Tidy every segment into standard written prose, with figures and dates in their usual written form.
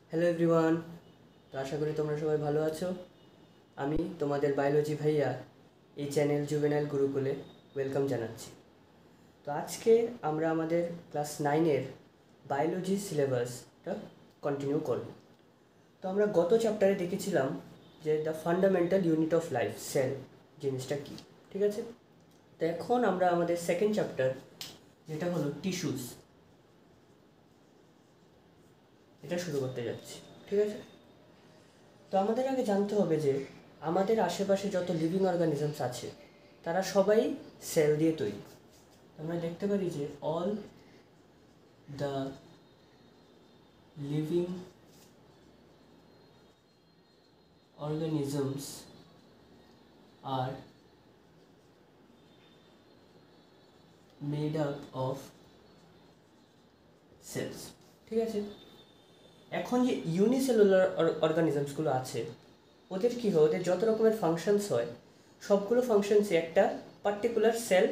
Hello everyone. তো আশা করি তোমরা সবাই ভালো আছো। আমি তোমাদের বায়োলজি ভাইয়া এই চ্যানেল জুভেনাইল গুরুকুলে ওয়েলকাম জানাচ্ছি। তো আজকে আমরা আমাদের ক্লাস 9-এর বায়োলজি সিলেবাসটা কন্টিনিউ করব। তো আমরা গত চ্যাপ্টারে দেখেছিলাম যে the fundamental unit of life cell জিনিসটা কী, ঠিক আছে। তো এখন আমরা আমাদের সেকেন্ড চ্যাপ্টার, যেটা হলো টিস্যুস, এটা শুরু করতে যাচ্ছি, ঠিক আছে। তো আমাদের আগে জানতে হবে যে আমাদের আশেপাশে যত লিভিং অর্গানিজমস আছে তারা সবাই সেল দিয়ে তৈরি। আমরা দেখতে পারি যে all the living organisms are made up of cells, ঠিক আছে। এখন যে ইউনিসেলুলার অর্গানিজমসগুলো আছে ওদের কী হয়, ওদের যত রকমের ফাংশনস হয় সবগুলো ফাংশনসই একটা পার্টিকুলার সেল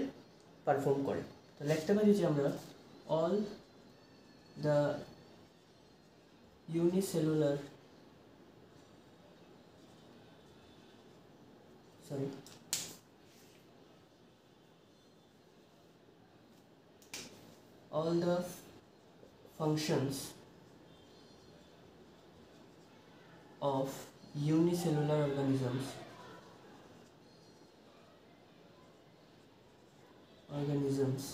পারফর্ম করে। তো লিখতে পারি যে আমরা all the unicellular sorry all the functions of unicellular organisms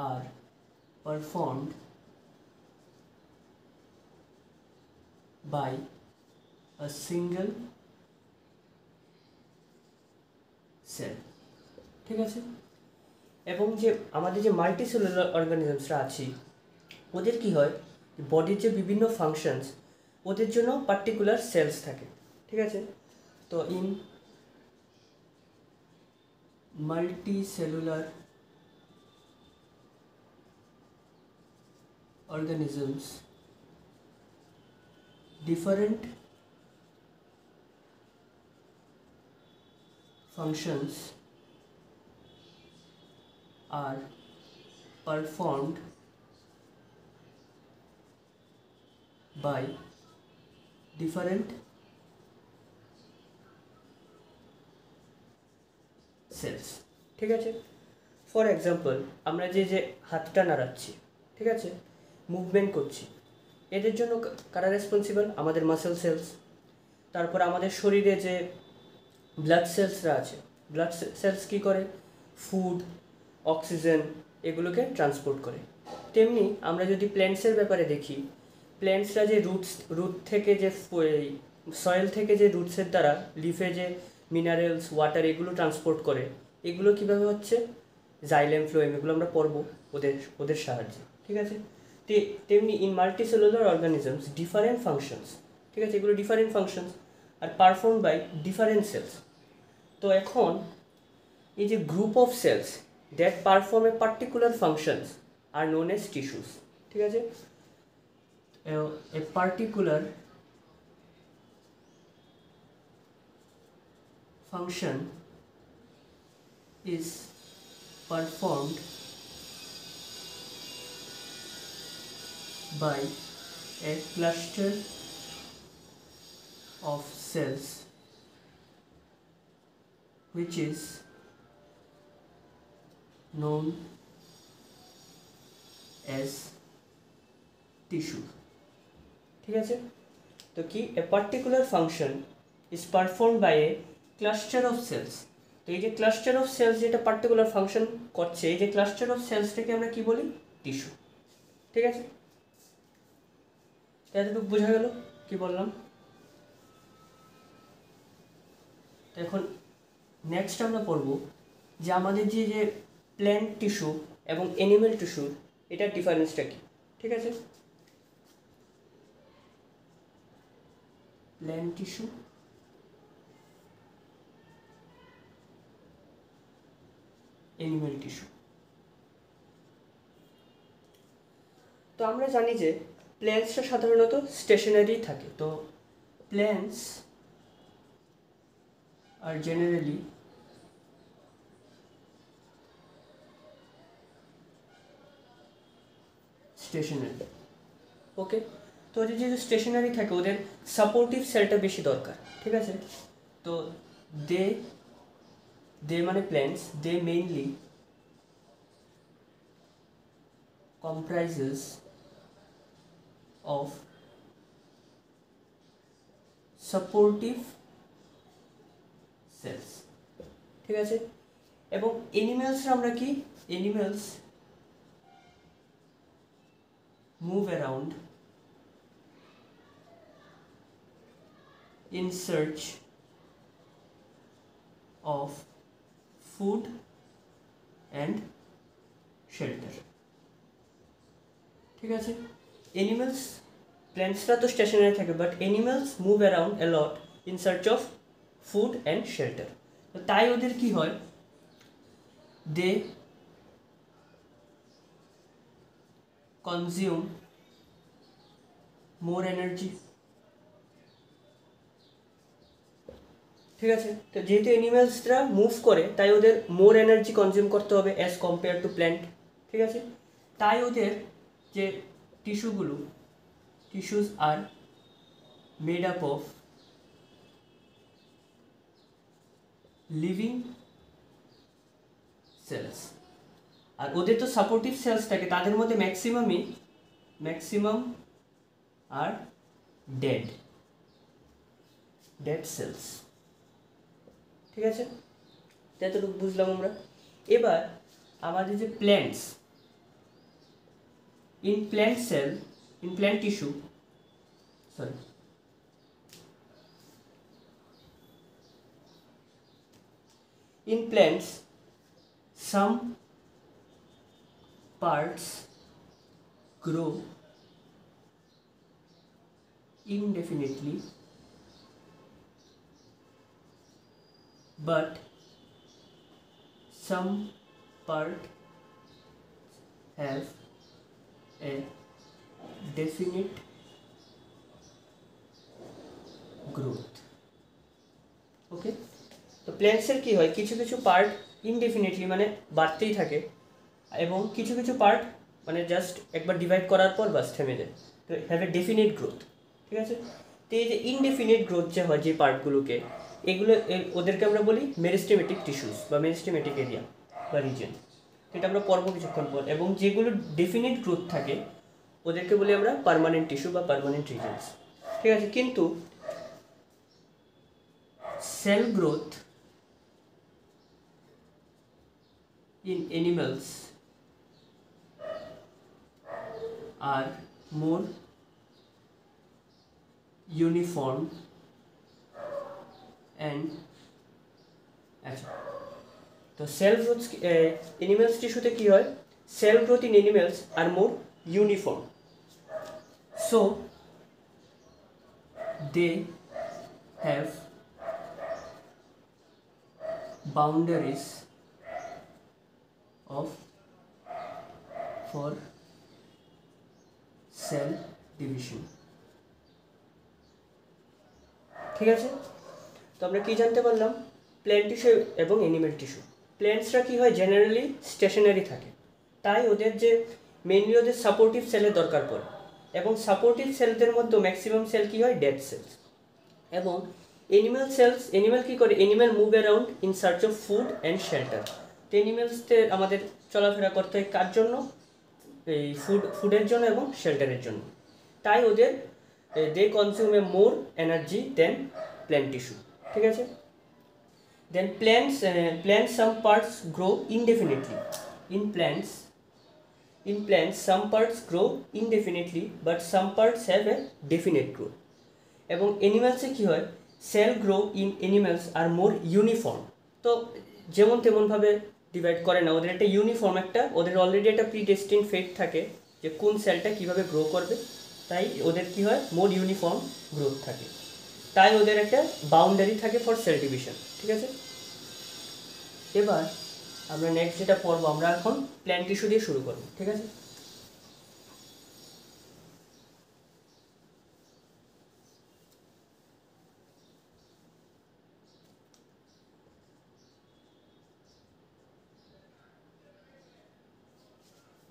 are performed by a single cell, ঠিক আছে। এবং যে আমাদের যে মাল্টিসেলুলার অর্গানিজমসরা আছে ওদের কি হয়, বডির যে বিভিন্ন ফাংশনস ওদের জন্য পার্টিকুলার সেলস থাকে, ঠিক আছে। তো in multicellular organisms different functions are performed by different cells, ঠিক আছে। ফর এক্সাম্পল আমরা যে যে হাতটা নাড়াচ্ছি, ঠিক আছে, মুভমেন্ট করছি, এদের জন্য কারা রেসপন্সিবল? আমাদের মাসেল সেলস। তারপর আমাদের শরীরে যে ব্লাড সেলসরা আছে, ব্লাড সেলস কী করে? ফুড, অক্সিজেন এগুলোকে ট্রান্সপোর্ট করে। তেমনি আমরা যদি প্ল্যান্টসের ব্যাপারে দেখি, প্ল্যান্টসরা যে রুট থেকে যে সয়েল থেকে যে রুটসের দ্বারা লিফে যে মিনারেলস, ওয়াটার এগুলো ট্রান্সপোর্ট করে, এগুলো কীভাবে হচ্ছে? জাইলেম, ফ্লোয়েম, এগুলো আমরা পড়বো ওদের ওদের সাহায্যে, ঠিক আছে। তেমনি in multicellular organisms different functions, ঠিক আছে, এগুলো different functions are perform by different cells. তো এখন এই যে group of cells that perform a particular functions are known as tissues, ঠিক আছে। A particular function is performed by a cluster of cells which is known as tissue, ঠিক আছে। তো কি a particular function is perform by a cluster of cells. তো এই যে cluster of cells যেটা পার্টিকুলার ফাংশন করছে, এই যে ক্লাস্টার অফ সেলসটাকে আমরা কি বলি? টিস্যু, ঠিক আছে। এতটুকু বোঝা গেল কি বললাম? তো এখন নেক্সট আমরা পড়ব যে আমাদের যে যে প্ল্যান্ট টিস্যু এবং অ্যানিমেল টিস্যুর এটার ডিফারেন্সটা কী, ঠিক আছে। Plant tissue animal tissue. তো আমরা জানি যে প্ল্যান্টসটা সাধারণত স্টেশনারি থাকে। তো প্ল্যান্টস আর জেনারেলি স্টেশনারি, ওকে। তো ওদের যেহেতু স্টেশনারি থাকে ওদের সাপোর্টিভ সেলটা বেশি দরকার, ঠিক আছে। তো দে দে মানে plants, they mainly comprises of supportive cells, ঠিক আছে। এবং অ্যানিমেলস আমরা কি, animals move around in search of food and shelter, ঠিক আছে। অ্যানিমেলস, প্ল্যান্টসরা তো স্টেশনারি থাকে, but animals move around A lot in search of food and shelter. তো তাই ওদের কি হয়, দে কনজিউম মোর এনার্জি, ঠিক আছে। তো যেহেতু অ্যানিমেলসরা মুভ করে তাই ওদের মোর এনার্জি কনজিউম করতে হবে অ্যাজ কম্পেয়ার টু প্ল্যান্ট, ঠিক আছে। তাই ওদের যে টিস্যুগুলো, tissues are made up of living cells, আর ওদের তো সাপোর্টিভ সেলস থাকে, তাদের মধ্যে ম্যাক্সিমাম আর ডেড সেলস, ঠিক আছে। এতটুকু বুঝলাম আমরা। এবার আমাদের যে plants, in plant cell, in plant tissue, sorry, in plants some parts grow indefinitely, but some part have a definite growth, ওকে। তো প্ল্যান্টসের কি হয়, কিছু কিছু পার্ট ইনডেফিনিটলি মানে বাড়তেই থাকে, এবং কিছু কিছু পার্ট মানে জাস্ট একবার ডিভাইড করার পর বাস থেমে যায়, তো হ্যাভ এ ডেফিনিট গ্রোথ, ঠিক আছে। তো এই যে ইনডেফিনিট গ্রোথ যে হয় যে পার্টগুলোকে, এগুলো ওদেরকে আমরা বলি মেরিস্টেমেটিক টিস্যুস বা মেরিস্টেমেটিক এরিয়া বা রিজন, এটা আমরা পড়বো কিছুক্ষণ পর। এবং যেগুলো ডেফিনিট গ্রোথ থাকে ওদেরকে বলি আমরা পার্মানেন্ট টিস্যু বা পার্মানেন্ট রিজনস, ঠিক আছে। কিন্তু cell growth in animals are more uniform and, আচ্ছা, তো সেল গ্রোথ অ্যানিমালস টিস্যুতে কি হয়, cell growth in animals are more uniform, so they have boundaries of for cell division, ঠিক আছে। তো আমরা কি জানতে পারলাম, প্ল্যান্ট টিস্যু এবং অ্যানিমেল টিস্যু, প্ল্যান্টসরা কি হয় জেনারেলি স্টেশনারি থাকে, তাই ওদের যে মেইনলি ওদের সাপোর্টিভ সেলের দরকার পড়ে, এবং সাপোর্টিভ সেলদের মধ্যে ম্যাক্সিমাম সেল কি হয়, ডেড সেলস। এবং অ্যানিমেল সেলস, অ্যানিমেল কী করে, animal move around in search of food and shelter. তো অ্যানিমেলসদের আমাদের চলাফেরা করতে হয় কার জন্য, এই ফুডের জন্য এবং শেল্টারের জন্য। তাই ওদের দে কনজিউম এ মোর এনার্জি দেন প্ল্যান্ট টিস্যু, ঠিক আছে। দেন plants some parts grow indefinitely. In plants some parts grow indefinitely but some parts have a definite growth. এবং অ্যানিমালসে কী হয়, cell grow in animals are more uniform. তো যেমন তেমনভাবে ডিভাইড করে না, ওদের একটা ইউনিফর্ম, একটা ওদের অলরেডি একটা প্রিডেস্টিন ফেট থাকে যে কোন সেলটা কীভাবে গ্রো করবে, তাই ওদের কী হয়, মোর ইউনিফর্ম গ্রোথ থাকে, তাই ওদের একটা বাউন্ডারি থাকে ফর সেল ডিভিশন, ঠিক আছে। এবার আমরা নেক্সট যেটা পড়বো, আমরা এখন প্ল্যান্ট টিস্যু দিয়ে শুরু করব, ঠিক আছে।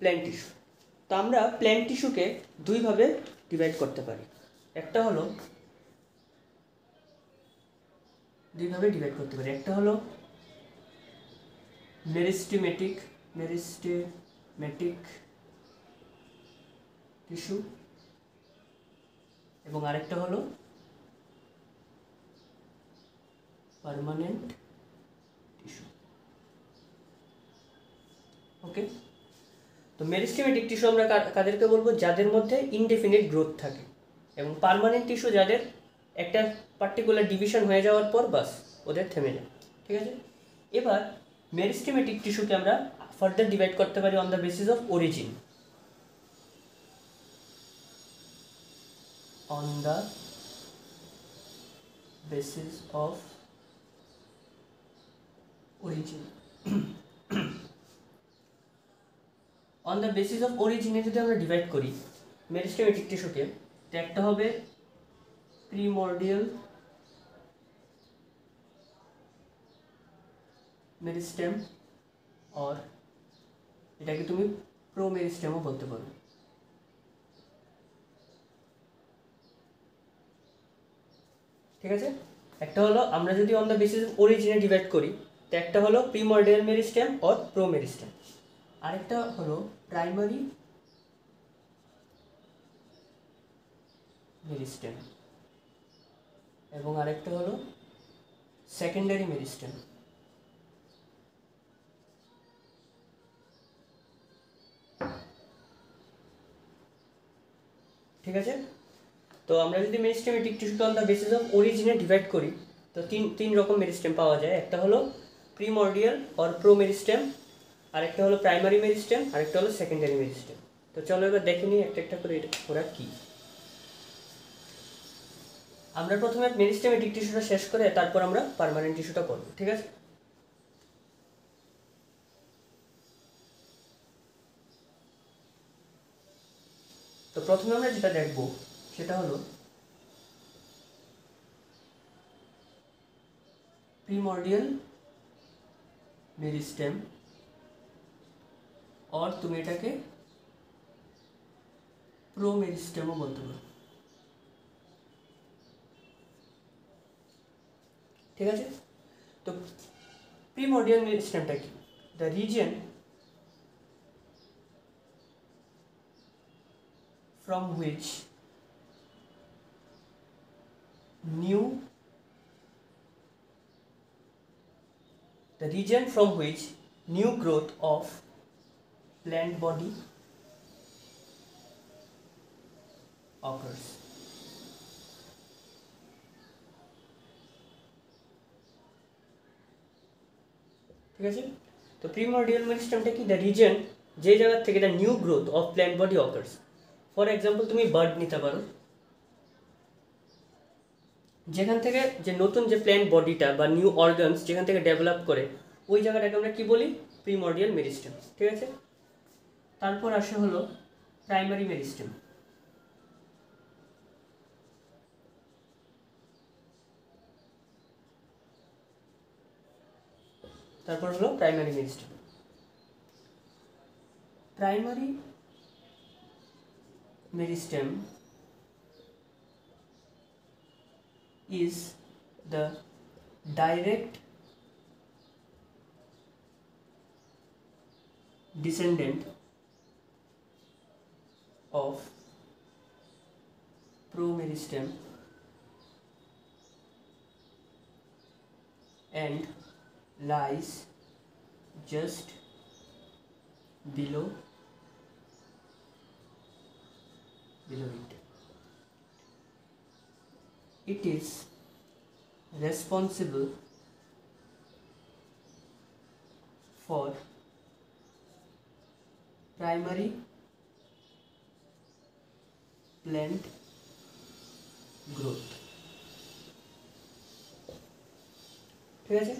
প্ল্যান্ট টিস্যু, তো আমরা প্ল্যান্ট টিস্যুকে দুইভাবে ডিভাইড করতে পারি। একটা হলো দুইভাবে ডিভাইড করতে পারি, একটা হলো মেরিস্টেমেটিক টিস্যু, এবং আরেকটা হলো পার্মানেন্ট টিস্যু। ওকে, তো মেরিস্টেমেটিক টিস্যু আমরা কাদেরকে বলবো? যাদের মধ্যে ইনডেফিনিট গ্রোথ থাকে, এবং পার্মানেন্ট টিস্যু যাদের একটা পার্টিকুলার ডিভিশন হয়ে যাওয়ার পর বাস ওদের থেমে যায়। ঠিক আছে, এবার মেরিস্টেমেটিক টিস্যুকে আমরা ফার্দার ডিভাইড করতে পারি on the basis of origin. on the basis of origin on the basis of origin যদি আমরা ডিভাইড করি মেরিস্টেমেটিক টিস্যুকে, তো একটা হবে প্রিমর্ডিয়াল মেরিস্টেম, আর এটাকে তুমি প্রো মেরিস্টেমও বলতে পারো। ঠিক আছে, একটা হলো আমরা যদি অন দ্য বেসিস অফ অরিজিনে ডিভাইড করি, তো একটা হলো primordial meristem or promeristem, আরেকটা হলো প্রাইমারি মেরিস্টেম, এবং আরেকটা হলো সেকেন্ডারি মেরিস্টেম। ঠিক আছে, তো আমরা যদি মেরিস্টেমেটিক টিস্যুকে অন দ্য বেসিস অফ অরিজিনে ডিভাইড করি, তো তিন রকম মেরিস্টেম পাওয়া যায়। একটা হলো প্রিমর্ডিয়াল অর প্রো মেরিস্টেম, আরেকটা হলো প্রাইমারি মেরিস্টেম, আরেকটা হলো সেকেন্ডারি মেরিস্টেম। তো চলো এবার দেখে নিই একটা একটা করে ওরা কি। আমরা প্রথমে মেরিস্টেমেটিক টিস্যুটা শেষ করে তারপর আমরা পার্মানেন্ট টিস্যুটা করব। ঠিক আছে, তো প্রথমে আমরা যেটা দেখব সেটা হলো প্রিমর্ডিয়াল মেরিস্টেম, और তুমি এটাকে প্রো মেরিস্টেমও বলতে পারো। ঠিক আছে, তো প্রিমর্ডিয়াল মেরিস্টেমটা কি? The region from which new growth of plant body occurs. ঠিক আছে, তো প্রিমর্ডিয়াল মেরিস্টেমটা কি? দ্য রিজন যে জায়গা থেকে the new growth of plant body occurs. For example তুমি বার্ড নিতে পারো, যেখান থেকে যে নতুন যে প্ল্যান্ট বডিটা বা নিউ অর্গানস যেখান থেকে ডেভেলপ করে, ওই জায়গাটাকে আমরা কি বলি? Primordial meristem. ঠিক আছে, তারপর আসে হলো প্রাইমারি মেরিস্টেম। তারপর হলো primary meristem. Primary meristem is the direct descendant of promeristem and lies just below it. It is responsible for primary plant growth. ঠিক আছে,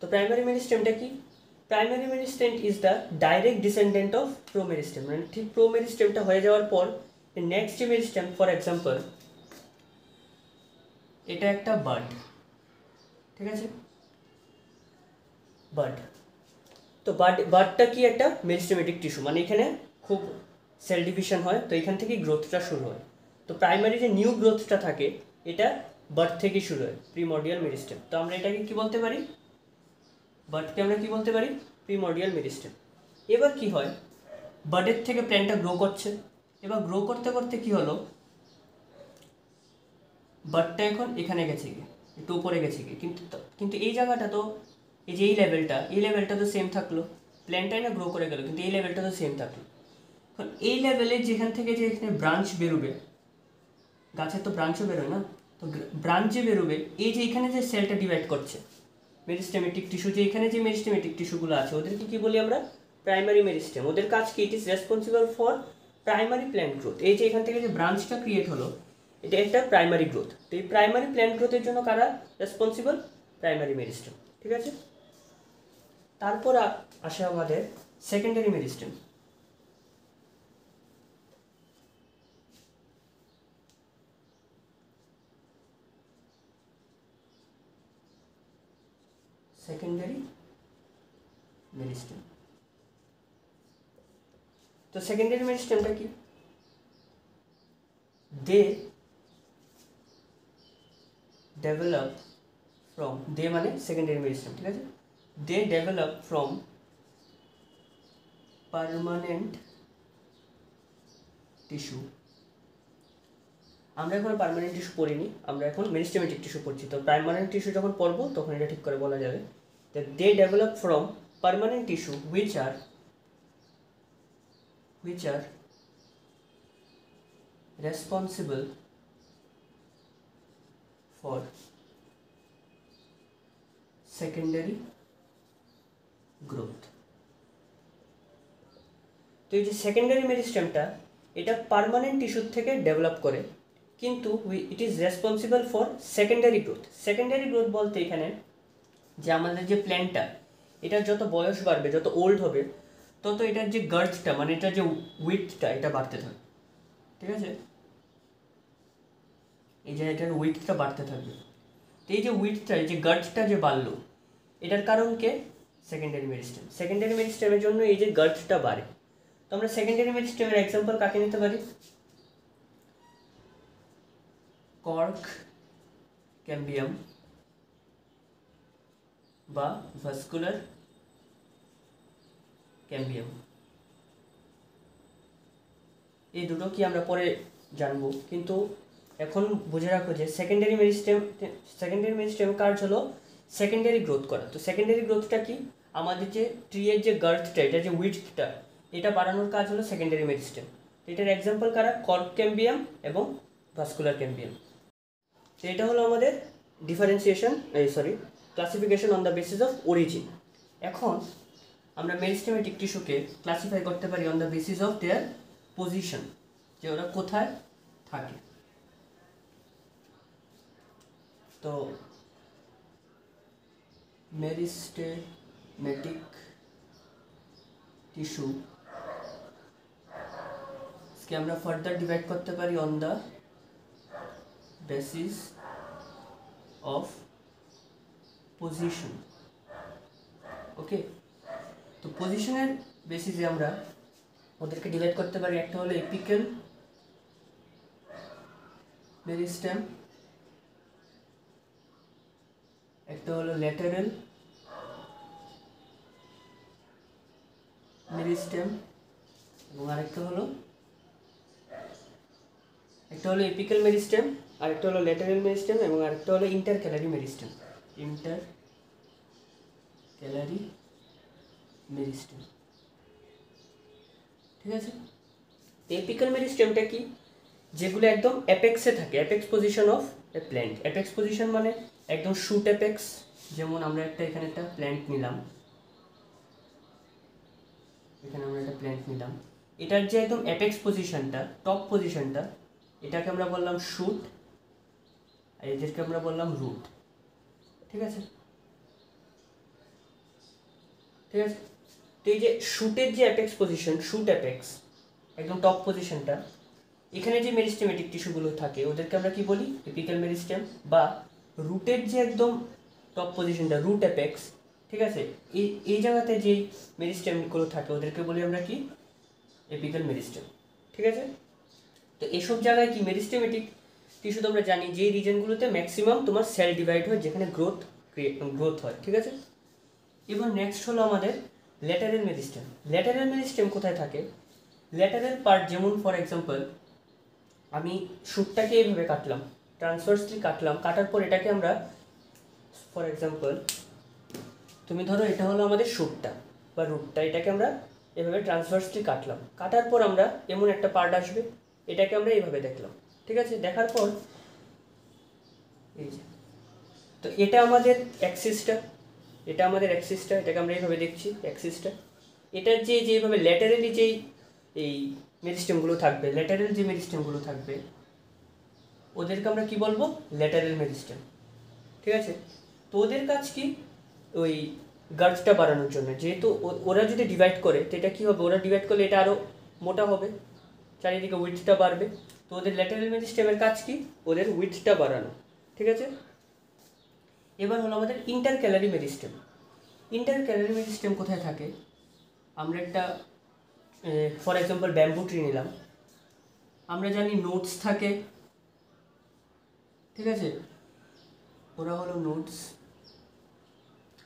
তো প্রাইমারি মেরিস্টেমটা কি? Primary meristem is the direct descendant of pro meristem, মানে ঠিক pro মেরিস্টেমটা হয়ে যাওয়ার পর next meristem, for example এটা একটা বার্ড। ঠিক আছে, বার্ড, তো বার্ডটা কি? একটা মেরিস্টেমেটিক টিস্যু, মানে এখানে খুব সেল ডিভিশন হয়, তো এখান থেকে গ্রোথটা শুরু হয়। তো প্রাইমারি যে নিউ গ্রোথটা থাকে এটা বার্থ থেকে শুরু হয়, প্রিমর্ডিয়াল মেরিস্টেম। তো আমরা এটাকে কি বলতে পারি, বার্থকে আমরা কি বলতে পারি, প্রিমর্ডিয়াল মেরিস্টেম। এবার কি হয়, বার্ডের থেকে প্ল্যান্টটা গ্রো করছে, এবার গ্রো করতে করতে কি হলো, বার্ডটা এখন এখানে গেছে গিয়ে, একটু উপরে গেছে গিয়ে, কিন্তু এই জায়গাটা তো, এই যে এই লেভেলটা তো সেম থাকলো, প্ল্যান্টটাই না গ্রো করে গেল, কিন্তু এই লেভেলটা তো সেম থাকলো। এখন এই লেভেলে যেখান থেকে যে এখানে ব্রাঞ্চ বেরোবে, গাছের তো ব্রাঞ্চও বেরোয় না, তো ব্রাঞ্চ যে বেরোবে, এই যে এখানে যে সেলটা ডিভাইড করছে মেরিস্টেমেটিক টিস্যু, যে এখানে যে মেরিস্টেমেটিক টিস্যুগুলো আছে ওদেরকে কি বলি আমরা, প্রাইমারি মেরিস্টেম। ওদের কাজ কি, it is responsible for primary plant growth. এই যে এখান থেকে যে ব্রাঞ্চটা ক্রিয়েট হলো এটা একটা প্রাইমারি গ্রোথ। তো এই প্রাইমারি প্ল্যান্ট গ্রোথের জন্য কারা রেসপন্সিবল, প্রাইমারি মেরিস্টেম। ঠিক আছে, তারপর আসে আমাদের সেকেন্ডারি মেরিস্টেম। সেকেন্ডারি মেরিস্টেম, তো সেকেন্ডারি মেরিস্টেমটা কি, দে ডেভেলপ ফ্রম, দে মানে সেকেন্ডারি মেরিস্টেম, ঠিক আছে, they develop from permanent tissue. আমরা এখন পার্মানেন্ট টিস্যু পড়িনি, আমরা এখন মেরিস্টেমেটিক টিস্যু পড়ছি। তো পার্মানেন্ট টিস্যু যখন পড়বো তখন এটা ঠিক করে বলা যাবে। They develop from permanent tissue which are responsible for secondary growth। তো এই যে সেকেন্ডারি মেরিস্টেমটা এটা পার্মানেন্ট টিস্যুর থেকে ডেভেলপ করে, কিন্তু it is responsible for secondary growth. Secondary growth বলতে এখানে যে আমাদের যে প্ল্যান্টটা, এটার যত বয়স বাড়বে, যত ওল্ড হবে, তত এটার যে গার্থটা মানে এটার যে উইডথটা এটা বাড়তে থাকবে। ঠিক আছে, এই যে এটার উইডথটা বাড়তে থাকবে। তো এই যে উইডথটা, এই যে গার্থটা যে বাড়লো, এটার কারণ কে, সেকেন্ডারি মেরিস্টেম। সেকেন্ডারি মেরিস্টেমের জন্য এই যে গার্থটা বাড়ে। তো আমরা সেকেন্ডারি মেরিস্টেমের এক্সাম্পল কাকে নিতে পারি, কর্ক ক্যাম্বিয়াম বা ভাস্কুলার ক্যাম্বিয়াম। এই দুটো কি আমরা পরে জানবো, কিন্তু এখন বুঝে রাখো যে সেকেন্ডারি মেরিস্টেম কাজ হলো সেকেন্ডারি গ্রোথ করা। তো সেকেন্ডারি গ্রোথটা কি, আমাদের যে ট্রিয়ের যে গার্থটা, এটা যে উইডথটা, এটা বাড়ানোর কাজ হলো সেকেন্ডারি মেরিস্টেম। এটার এক্সাম্পল কারা, কর্ক ক্যাম্বিয়াম এবং ভাস্কুলার ক্যাম্বিয়াম। তো এটা হলো আমাদের classification on the basis of origin. এখন আমরা মেরিস্টেমেটিক টিস্যুকে ক্লাসিফাই করতে পারি on the basis of their position, যে ওরা কোথায় থাকে। তো মেরিস্টেমেটিক টিস্যু কে আমরা ফার্দার ডিভাইড করতে পারি on the basis of position. Okay, তো পজিশনের বেসিসে আমরা ওদেরকে ডিভাইড করতে পারি। একটা হলো এপিক্যাল মেরিস্টেম, একটা হলো ল্যাটারাল মেরিস্টেম, এবং আরেকটা হলো এপিক্যাল মেরিস্টেম, আরেকটা হলো ল্যাটারাল মেরিস্টেম, এবং আরেকটা হলো ইন্টারক্যালারি মেরিস্টেম। ঠিক আছে, এপিক্যাল মেরিস্টেমটা কি, যেগুলো একদম অ্যাপেক্সে থাকে, apex position of A plant. Apex position মানে একদম শুট অ্যাপেক্স। যেমন আমরা এখানে একটা প্ল্যান্ট নিলাম, এটার যে একদম অ্যাপেক্স পজিশনটা, টপ পজিশনটা, এটাকে আমরা বললাম শুট, আর এদেরকে আমরা বললাম রুট। ঠিক আছে, তো এই যে শুটের যে অ্যাপেক্স পজিশন, শুট অ্যাপেক্স একদম টপ পজিশনটা, এখানে যে মেরিস্টেমেটিক টিস্যুগুলো থাকে ওদেরকে আমরা কি বলি, এপিক্যাল মেরিস্টেম। বা রুটের যে একদম টপ পজিশনটা, রুট অ্যাপেক্স, ঠিক আছে, এই জায়গাতে যেই মেরিস্টেমগুলো থাকে ওদেরকে বলি আমরা কি, এপিক্যাল মেরিস্টেম। ঠিক আছে, তো এসব জায়গায় কি মেরিস্টেমেটিক টিস্যু তোমরা জানি যে রিজনগুলোতে ম্যাক্সিমাম তোমার সেল ডিভাইড হয়, যেখানে গ্রোথ হয়, ঠিক আছে। এবার নেক্সট হলো আমাদের ল্যাটারাল মেরিস্টেম। ল্যাটারাল মেরিস্টেম কোথায় থাকে? ল্যাটারাল পার্ট, যেমন ফর এক্সাম্পল আমি শুটটাকে এইভাবে কাটলাম, ট্রান্সভার্সলি কাটলাম, কাটার পর এটাকে আমরা ফর এক্সাম্পল তুমি ধরো এটা হলো আমাদের শুটটা বা রুটটা, এটাকে আমরা এভাবে ট্রান্সভার্সলি কাটলাম, কাটার পর আমরা এমন একটা পার্ট আসবে, এটাকে আমরা এইভাবে দেখলাম, ঠিক আছে। দেখার পর এই যে, তো এটা আমাদের অ্যাক্সিসটা, এটাকে আমরা এইভাবে দেখছি অ্যাক্সিসটা। এটার যেভাবে ল্যাটারালি যেই এই মেরিস্টেমগুলো থাকবে, ল্যাটারাল যে মেরিস্টেমগুলো থাকবে ওদেরকে আমরা কি বলবো? ল্যাটারাল মেরিস্টেম, ঠিক আছে। তো ওদের কাজ কি? ওই গার্ডটা বাড়ানোর জন্য, যেহেতু ওরা যদি ডিভাইড করে তো এটা কী হবে, ওরা ডিভাইড করলে এটা আরও মোটা হবে, চারিদিকে উইথটা বাড়বে। তো ওদের ল্যাটারাল মেরিস্টেমের কাজ কি? ওদের উইথটা বাড়ানো, ঠিক আছে। এবার হলো আমাদের ইন্টারক্যালারি মেরিস্টেম। ইন্টারক্যালারি মেরিস্টেম কোথায় থাকে? আমরা একটা ফর এক্সাম্পল ব্যাম্বু ট্রি নিলাম, আমরা জানি নোটস থাকে, ঠিক আছে। ওরা হলো নোটস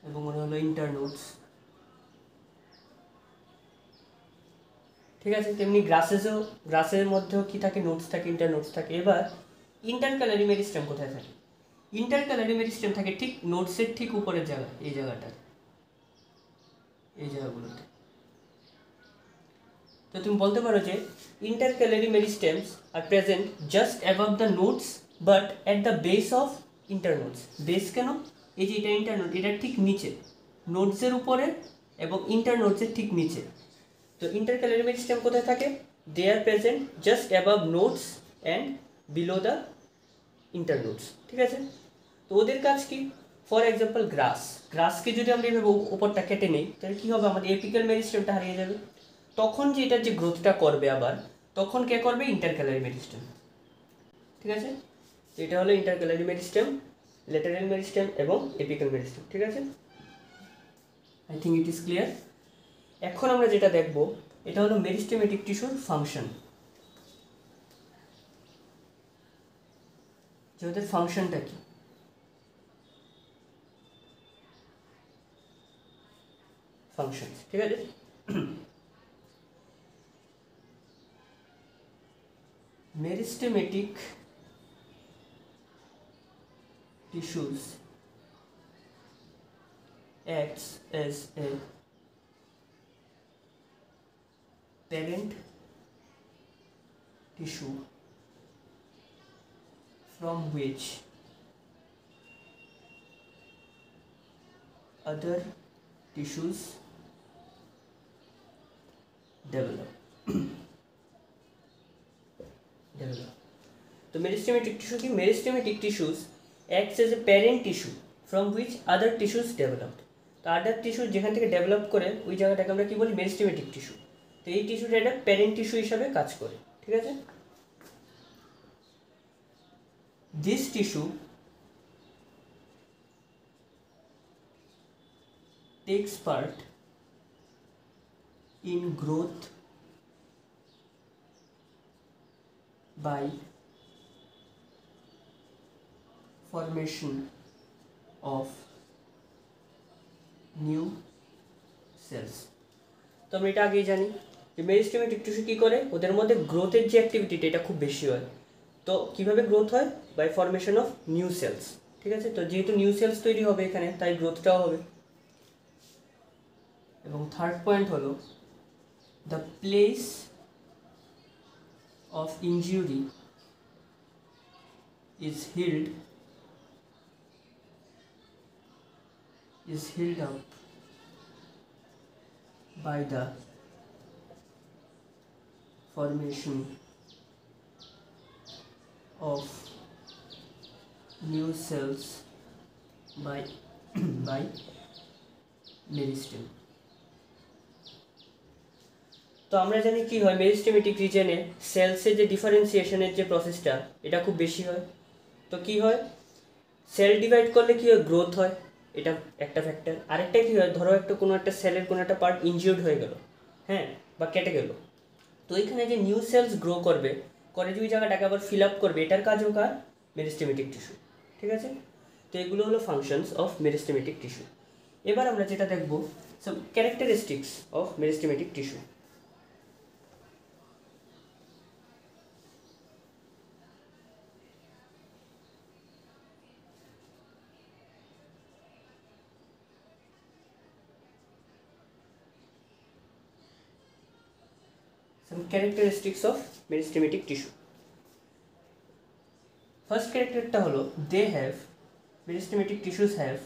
এবং ওরা হলো ইন্টারনোটস, ঠিক আছে। তেমনি গ্রাসের মধ্যেও কি থাকে? নোটস থাকে, ইন্টারনোটস থাকে। এবার ইন্টারক্যালারি মেরিস্টেম কোথায় থাকে? ইন্টারক্যালারি মেরিস্টেম থাকে ঠিক নোটসের ঠিক উপরের জায়গায়, এই জায়গাটায়, এই জায়গাগুলোতে। তো তুমি বলতে পারো যে intercalary meristems are present just above the nodes but at the base of internodes. Base কেন? এই যে এটা ইন্টারনোট, এটা ঠিক নিচে, নোটসের উপরে এবং ইন্টারনোটসের ঠিক নিচে। তো ইন্টারক্যালারি মেরিস্টেম কোথায় থাকে? They are present just above nodes and below the internodes, ঠিক আছে। তো ওদের কাজ কি? ফর এক্সাম্পল গ্রাসকে যদি আমরা এইভাবে উপরটা কেটে নিই তাহলে কী হবে? আমাদের এপিক্যাল মেরিস্টেমটা হারিয়ে যাবে। তখন যে এটার যে গ্রোথটা করবে আবার, তখন কে করবে? ইন্টারক্যালারি মেরিস্টেম, ঠিক আছে। তো এটা হলো ইন্টারক্যালারি মেরিস্টেম, ল্যাটারাল মেরিস্টেম এবং এপিক্যাল মেরিস্টেম, ঠিক আছে। I think it is clear. এখন আমরা যেটা দেখব এটা হলো মেরিস্টেমেটিক টিস্যুর ফাংশন। যে ওদের ফাংশনটা কি? ফাংশন, ঠিক আছে। Meristematic tissues acts as a parent tissue from which other tissues develop. So meristematic tissue ki meristematic tissues acts as a parent tissue from which other tissues developed. তো আদার tissue যেখান থেকে develop করে ওই জায়গাটাকে আমরা কি বলি? Meristematic tissue. তো এই টিস্যুটা একটা প্যারেন্ট টিস্যু হিসাবে কাজ করে, ঠিক আছে। This tissue takes part in growth by formation of new cells. তো আমরা এটা আগেই জানি যে মেরিস্টেমেটিক টিস্যু কী করে? ওদের মধ্যে গ্রোথের যে অ্যাক্টিভিটিটা এটা খুব বেশি হয়। তো কীভাবে গ্রোথ হয়? By formation of new cells, ঠিক আছে। তো যেহেতু নিউ সেলস তৈরি হবে এখানে, তাই গ্রোথটাও হবে। এবং থার্ড পয়েন্ট হলো the place of injury is held up by the formation of new cells by meristem. তো আমরা জানি কি হয়, মেরিস্টেমেটিক রিজনে সেলসের যে ডিফারেন্সিয়েশনের যে প্রসেসটা এটা খুব বেশি হয়। তো কি হয়? সেল ডিভাইড করলে কি হয়? গ্রোথ হয়, এটা একটা ফ্যাক্টর। আরেকটা কী হয়? ধরো কোনো একটা সেলের কোনো একটা পার্ট ইনজিউর্ড হয়ে গেল, হ্যাঁ, বা কেটে গেল, তো এখানে যে নিউ সেলস গ্রো করবে করে যে ওই জায়গাটাকে আবার ফিল আপ করবে, এটার কাজও কার? Meristematic tissue. ঠিক আছে, তো এগুলো হলো ফাংশনস অফ মেরিস্টেমেটিক টিস্যু। এবার আমরা যেটা দেখব, some characteristics of meristematic tissue. Some characteristics of meristematic tissue. First characterটা হলো they have, meristematic tissues have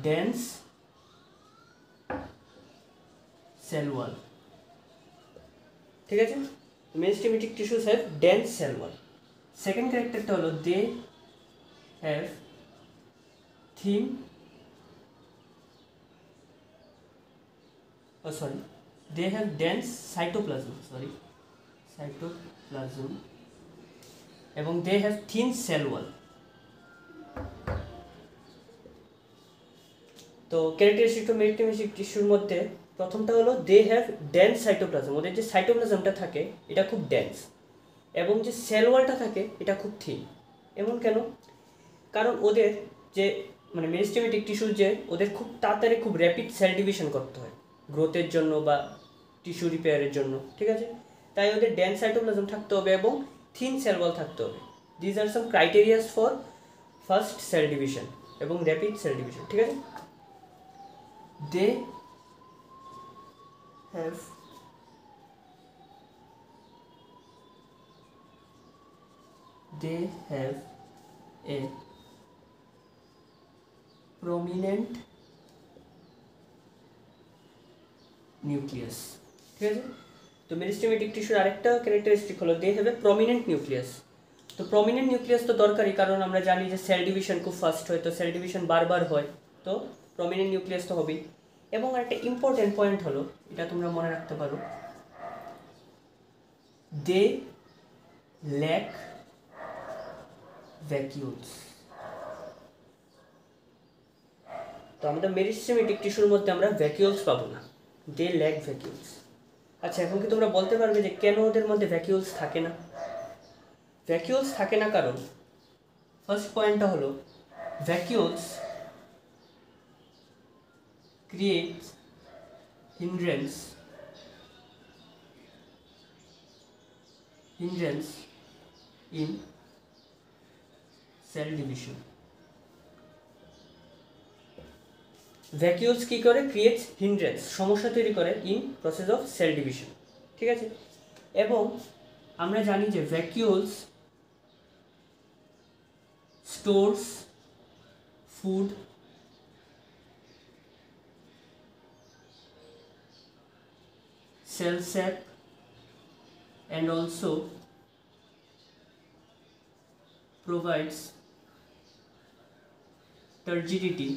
dense cell wall. ঠিক আছে, meristematic tissues have dense cell wall. Second characterটা হলো they have thin, they have dense cytoplasm, cytoplasm, এবং they have thin cell wall. তো characteristic of meristematic টিস্যুর মধ্যে প্রথমটা হলো they have dense cytoplasm, ওদের যে সাইটোপ্লাজমটা থাকে এটা খুব ডেন্স, এবং যে সেল ওয়ালটা থাকে এটা খুব থিন। এমন কেন? কারণ ওদের যে মানে মেরিস্টেমেটিক টিস্যুর যে ওদের খুব তাড়াতাড়ি খুব র্যাপিড সেল ডিভিশন করতে হয় গ্রোথের জন্য বা টিস্যু রিপেয়ারের জন্য। ঠিক আছে, তাই ওদের ডেন্স সাইটোপ্লাজম থাকতে হবে এবং থিন সেল ওয়াল থাকতে হবে। These are some criterias for first cell division এবং র্যাপিড সেল ডিভিশন। ঠিক আছে, they have a prominent nucleus. ঠিক আছে, তো মেরিস্টেমেটিক টিস্যুর আরেকটা ক্যারেক্টারিস্টিক হলো they have a prominent nucleus. তো প্রমিনেন্ট নিউক্লিয়াস তো দরকারি, কারণ আমরা জানি যে সেল ডিভিশন খুব ফাস্ট হয়, তো সেল ডিভিশন বারবার হয়, তো প্রমিনেন্ট নিউক্লিয়াস তো হবেই। এবং একটা ইম্পর্টেন্ট পয়েন্ট হলো, এটা তোমরা মনে রাখতে পারো, দে ল্যাক ভ্যাকিউলস। তো আমাদের মেরিস্টেমেটিক টিস্যুর মধ্যে আমরা ভ্যাকিউলস পাবো না, দে ল্যাক ভ্যাকিউলস। আচ্ছা, এখন কি তোমরা বলতে পারবে যে কেন ওদের মধ্যে ভ্যাকিউলস থাকে না? ভ্যাকিউলস থাকে না কারণ ফার্স্ট পয়েন্টটা হলো vacuoles creates hindrance in cell division. Vacuoles কি করে? ক্রিয়েটস হিন্ড্রেন্স, সমস্যা তৈরি করে in process of cell division. ঠিক আছে, এবং আমরা জানি যে vacuoles stores food, cell sap, and also provides turgidity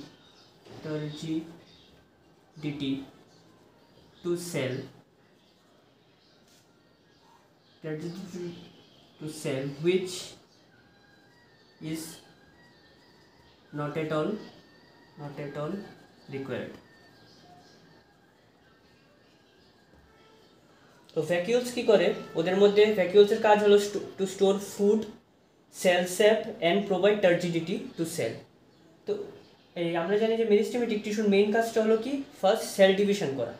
to cell, which is not at all required. তো ভ্যাকিউলস কি করে? ওদের মধ্যে ভ্যাকিউলসের কাজ হলো to store food, cell sap and provide turgidity to cell. তো এই আমরা জানি যে মেরিস্টেমেটিক টিস্যুর মেইন কাজটা হলো কি? ফার্স্ট সেল ডিভিশন করা।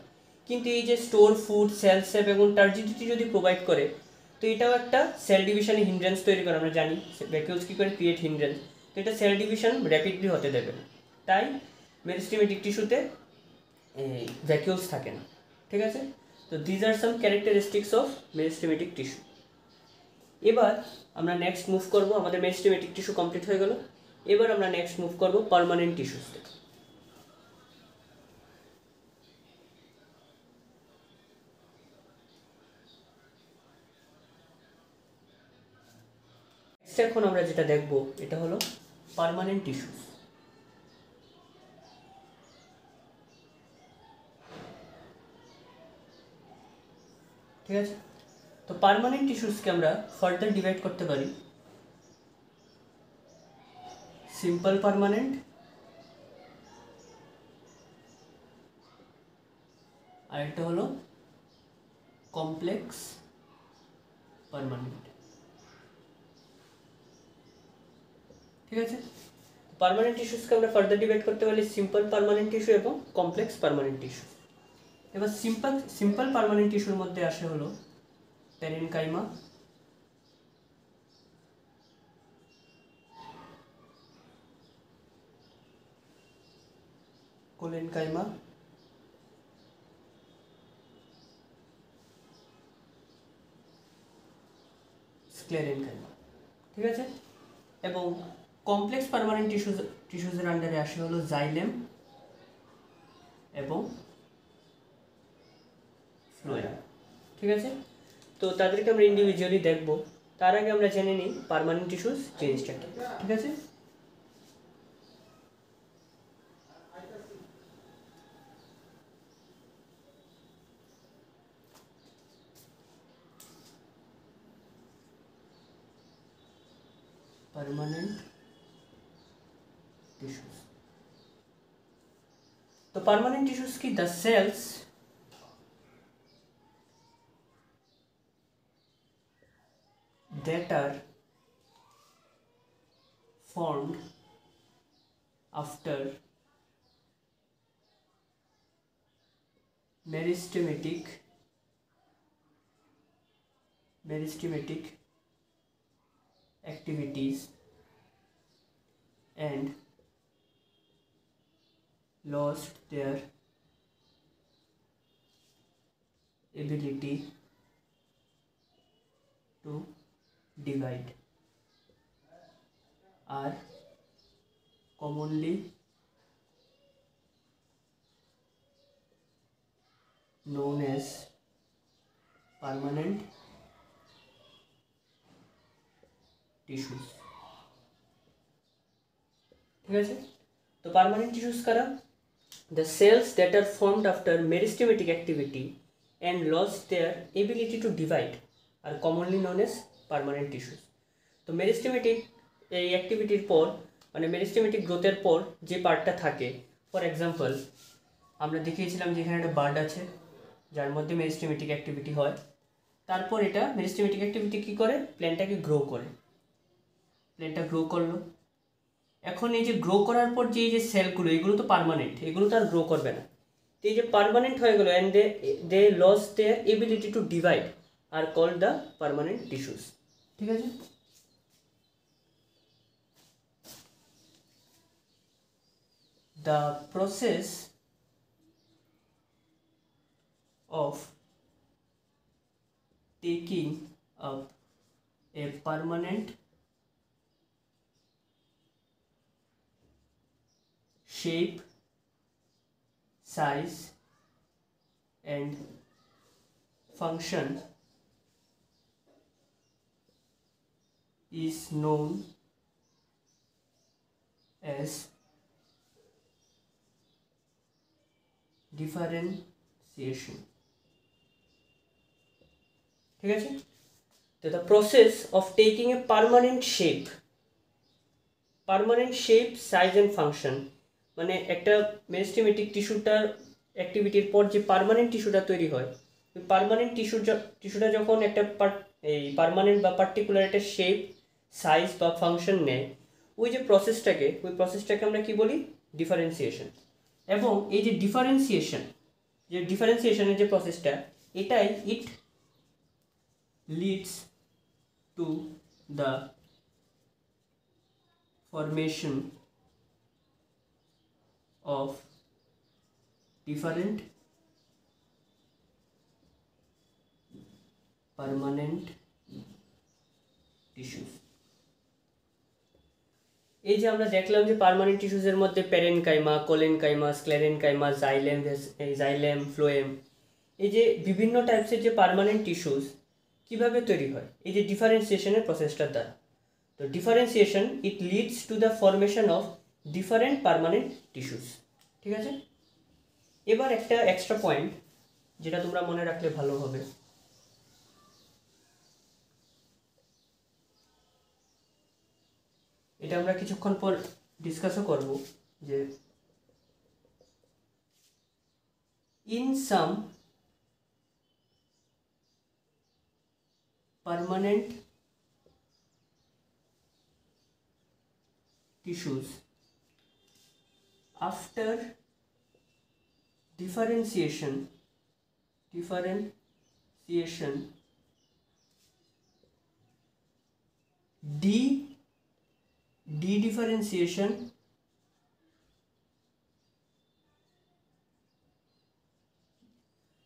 কিন্তু এই যে স্টোর ফুড, সেল স্যাপ এবং টার্জিডিটি যদি প্রোভাইড করে, তো এটাও একটা সেল ডিভিশনে হিন্ড্রেন্স তৈরি করে। আমরা জানি ভ্যাকিউলস কী করে ক্রিয়েট হিন্ড্রেন্স, তো এটা সেল ডিভিশন র্যাপিডলি হতে দেবে না, তাই মেরিস্টেমেটিক টিস্যুতে ভ্যাকিউলস থাকে না। ঠিক আছে, তো these are some characteristics of meristematic tissue. এবার আমরা নেক্সট মুভ করব, আমাদের মেরিস্টেমেটিক টিস্যু কমপ্লিট হয়ে গেল। এবার আমরা নেক্সট মুভ করব পার্মানেন্ট টিস্যুসতে। এখন আমরা যেটা দেখব এটা হলো পার্মানেন্ট টিস্যুস। ঠিক আছে, তো পার্মানেন্ট টিস্যুসকে আমরা ফার্দার ডিভাইড করতে পারি সিম্পল পার্মানেন্ট, আরেকটা হলো কমপ্লেক্স পার্মানেন্ট। ঠিক আছে, পার্মানেন্ট টিস্যুসকে আমরা ফার্দার ডিভাইড করতে পারি সিম্পল পার্মানেন্ট টিস্যু এবং কমপ্লেক্স পার্মানেন্ট টিস্যু। এবার সিম্পল পার্মানেন্ট টিস্যুর মধ্যে আসে হলো প্যারেনকাইমা, কোলেনকাইমা, স্ক্লেরেনকাইমা। ঠিক আছে, এবং কমপ্লেক্স পার্মানেন্ট টিস্যুজের আন্ডারে আসে হলো জাইলেম এবং ফ্লোয়েম। ঠিক আছে, তো তাদেরকে আমরা ইন্ডিভিজুয়ালি দেখব। তার আগে আমরা জেনে নিই পার্মানেন্ট টিস্যুস জিনিসটা কি। ঠিক আছে, পার্মানেন্ট টিস্যুস। তো পার্মানেন্ট টিস্যুস কি? The cells that are formed after meristematic activities and lost their ability to divide are commonly known as permanent tissues। ঠিক আছে, তো পার্মানেন্ট টিস্যুস কারা? the cells that are formed after meristematic activity and lost their ability to divide are commonly known as permanent tissues। তো meristematic এই অ্যাক্টিভিটির পর, মানে meristematic গ্রোথের পর যে পার্টটা থাকে, ফর এক্সাম্পল আমরা দেখিয়েছিলাম যে এখানে একটা বার্ড আছে যার মধ্যে মেরিস্টেমেটিক অ্যাক্টিভিটি হয়। তারপর এটা মেরিস্টেমেটিক অ্যাক্টিভিটি কী করে? প্ল্যান্টটাকে গ্রো করে। প্ল্যান্টটা গ্রো করলো, এখন এই যে গ্রো করার পর যে এই যে সেলগুলো, এগুলো তো পার্মানেন্ট, এগুলো তো আর গ্রো করবে না। তো এই যে পার্মানেন্ট হয়ে গেলো and they lose their ability to divide are called the permanent tissues. ঠিক আছে, the process of taking up a permanent shape, size and function is known as differentiation। ঠিক আছে, তো the process of taking a permanent shape, size and function, মানে একটা meristematic টিস্যুটার অ্যাক্টিভিটির পর যে permanent টিস্যুটা তৈরি হয়, ওই পার্মানেন্ট টিস্যুটা যখন একটা এই পার্মানেন্ট বা পার্টিকুলার একটা শেপ, সাইজ বা ফাংশন নেয়, ওই প্রসেসটাকে আমরা কি বলি? ডিফারেন্সিয়েশন। এবং এই যে ডিফারেন্সিয়েশনের যে প্রসেসটা, এটাই it leads to the formation of different permanent tissues। এই যে আমরা দেখলাম যে পার্মানেন্ট টিস্যুসের মধ্যে parenchyma, collenchyma, sclerenchyma, xylem, phloem, এই যে বিভিন্ন টাইপসের যে পার্মানেন্ট টিস্যুস কিভাবে তৈরি হয়? এই যে ডিফারেন্সিয়েশনের প্রসেসটার দ্বারা। তো differentiation it leads to the formation of different permanent tissues. ঠিক আছে, এবার একটা এক্সট্রা পয়েন্ট যেটা তোমরা মনে রাখলে ভালো হবে, এটা আমরা কিছুক্ষণ পর ডিসকাসও করব, যে in some permanent tissues after differentiation de-differentiation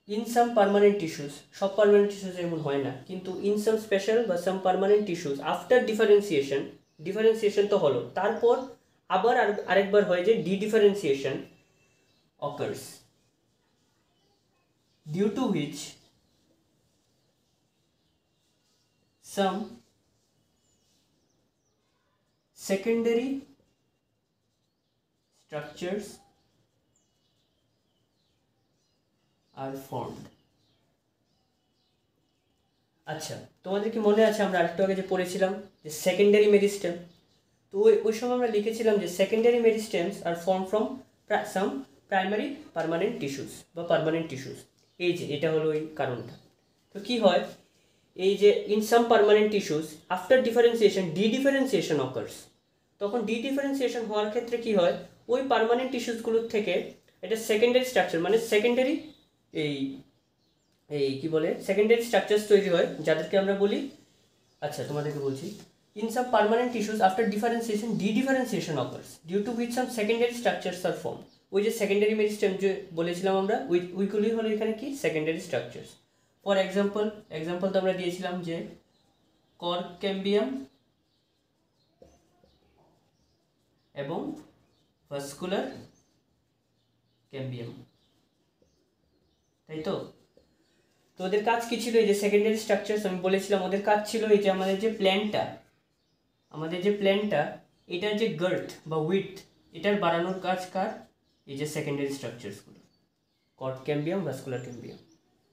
in some permanent tissues, সব পার্মানেন্ট টিস্যুস এমন হয় না, কিন্তু in some special বা some permanent tissues after differentiation তো হলো, তারপর আবার আরেকবার হয় যে de-differentiation occurs, due to which some secondary structures are formed. আচ্ছা, তোমাদের কি মনে আছে আমরা আরেকটু আগে যে পড়েছিলাম যে সেকেন্ডারি মেরিস্টেম? তো ওই সময় আমরা লিখেছিলাম যে secondary meristems are form from some primary permanent tissues বা পার্মানেন্ট টিস্যুস। এই যে এটা হলো ওই কারণটা। তো কি হয়, এই যে in some permanent tissues after differentiation differentiation occurs, তখন ডিফারেন্সিয়েশন হওয়ার ক্ষেত্রে কি হয়, ওই পার্মানেন্ট টিস্যুসগুলোর থেকে এটা সেকেন্ডারি স্ট্রাকচার মানে সেকেন্ডারি এই কি বলে সেকেন্ডারি স্ট্রাকচারস তৈরি হয়, যাদেরকে আমরা বলি, আচ্ছা তোমাদেরকে বলছি, in some permanent tissues after differentiation de-differentiation occurs due to which some secondary structures are formed. ওই যে সেকেন্ডারি মেরিস্টেম যে বলেছিলাম আমরা, ওইগুলি হলো এখানে কি সেকেন্ডারি স্ট্রাকচারস। ফর এক্সাম্পল তো আমরা দিয়েছিলাম যে কর্ক ক্যাম্বিয়াম এবং ভাস্কুলার ক্যাম্বিয়াম, তাই তো? তো ওদের কাজ কি ছিল? এই যে সেকেন্ডারি স্ট্রাকচারস আমি বলেছিলাম, ওদের কাজ ছিল এই যে আমাদের যে প্ল্যানটা এটার যে গার্থ বা উইডথ এটার বাড়ানোর কাজ কার? এই যে সেকেন্ডারি স্ট্রাকচারসগুলো, কর্ড ক্যাম্বিয়াম, ভাস্কুলার ক্যাম্বিয়াম।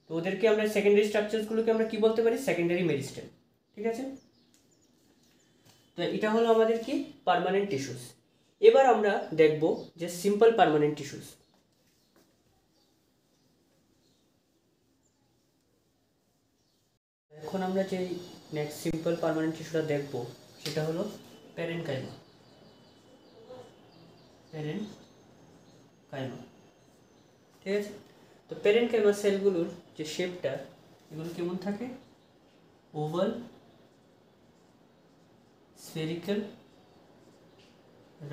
তো ওদেরকে আমরা সেকেন্ডারি স্ট্রাকচারসগুলোকে আমরা কি বলতে পারি? সেকেন্ডারি মেরিস্টেম, ঠিক আছে? তো এটা হলো আমাদের কি পার্মানেন্ট টিস্যুস। এবার আমরা দেখব যে সিম্পল পার্মানেন্ট টিস্যুস। এখন আমরা যে নেক্সট সিম্পল পার্মানেন্ট টিস্যুটা দেখব সেটা হলো প্যারেনকাইমা। ঠিক আছে? তো প্যারেনকাইমা সেলগুলোর যে শেপটা, এগুলো কেমন থাকে? Oval, spherical,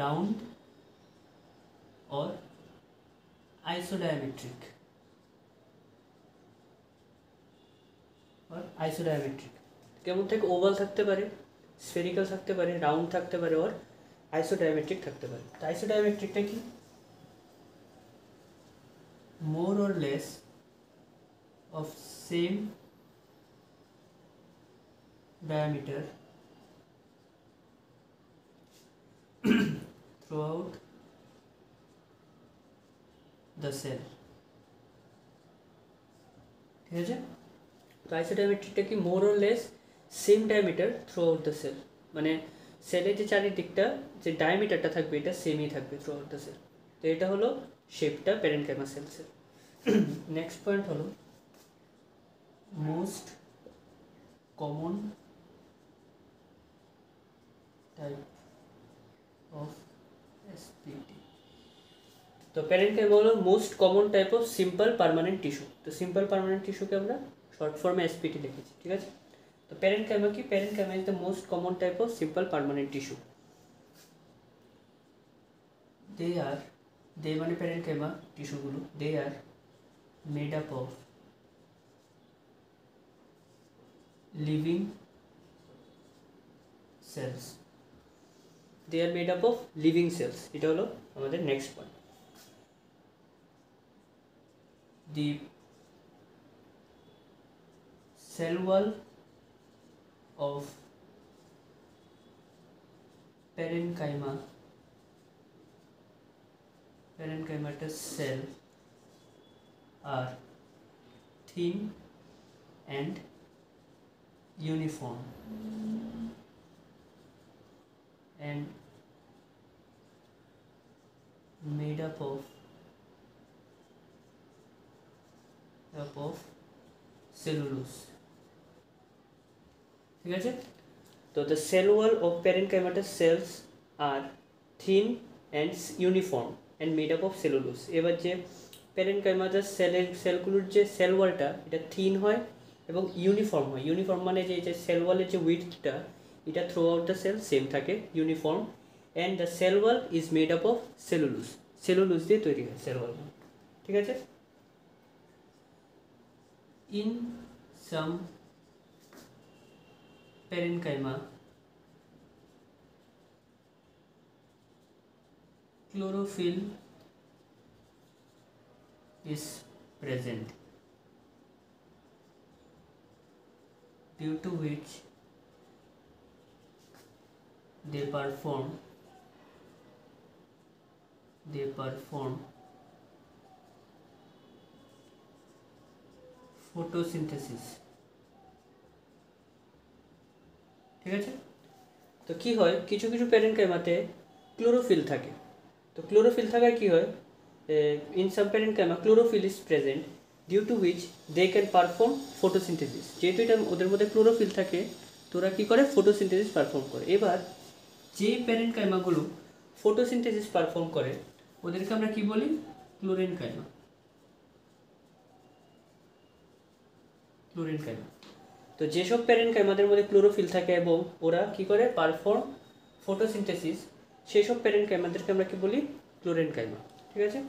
round or isodiametric কেমন থাকে? ওভাল থাকতে পারে, স্ফেরিক্যাল থাকতে পারে, রাউন্ড থাকতে পারে, আর আইসোডায়ামেট্রিক থাকতে পারে। তো আইসোডায়ামেট্রিকটা কি? more or less of same diameter throughout the cell, ঠিক আছে? তো আইসোডায়ামেট্রিকটা কি? More or less same diameter throughout the cell, মানে সেলের যে চারিদিকটা যে ডায়ামিটারটা থাকবে এটা সেমই থাকবে থ্রু আউট দ্য সেল। তো এটা হলো শেপটা প্যারেনকাইমা সেলসের। নেক্সট পয়েন্ট হলো most common type of SPT. তো প্যারেনকাইমা হলো most common type of simple permanent tissue. তো সিম্পল পার্মানেন্ট টিস্যুকে আমরা শর্ট ফর্মে এসপিটি লিখেছি, ঠিক আছে? তো প্যারেনকাইমা কি? Parenchyma is the most common type of simple permanent tissue. They মানে প্যারেনকাইমা টিস্যুগুলো, they are made up of living cells. They are made up of living cells, এটা হলো আমাদের next point. The cell wall of parenchymatous cell are thin and uniform and made up of cellulose. ঠিক আছে। তো the cell wall of parenchymatous cells are thin and uniform and made up of cellulose. এবার যে প্যারেনকাইমাটাস সেলগুলোর যে sell ওয়ালটা এটা thin হয় এবং ইউনিফর্ম হয়। ইউনিফর্ম মানে যে সেল ওয়ালের যে উইডথটা এটা throughout the cell same থাকে, uniform. And the cell wall is made up of cellulose, cellulose দিয়ে তৈরি হয় সেল ওয়াল। ঠিক আছে। In some parenchyma chlorophyll is present, due to which they perform photosynthesis। ঠিক আছে। তো কি হয়, কিছু কিছু প্যারেনকাইমাতে ক্লোরোফিল থাকে। তো ক্লোরোফিল থাকায় কি হয়, in some parenchyma chlorophyll is present due to which they can perform photosynthesis. যেহেতু এটা ওদের মধ্যে ক্লোরোফিল থাকে তো ওরা কী করে, ফটোসিনথেসিস পারফর্ম করে। এবার যেই প্যারেনকাইমাগুলো ফটোসিনথেসিস পারফর্ম করে ওদেরকে আমরা কি বলি, ক্লোরেনকাইমা। তো যেসব প্যারেনকাইমাদের মধ্যে ক্লোরোফিল থাকে এবং ওরা কি করে, পারফর্ম ফটোসিনথেসিস, সেই সব প্যারেনকাইমাদেরকে আমরা কি বলি, ক্লোরেনকাইমা। ঠিক আছে।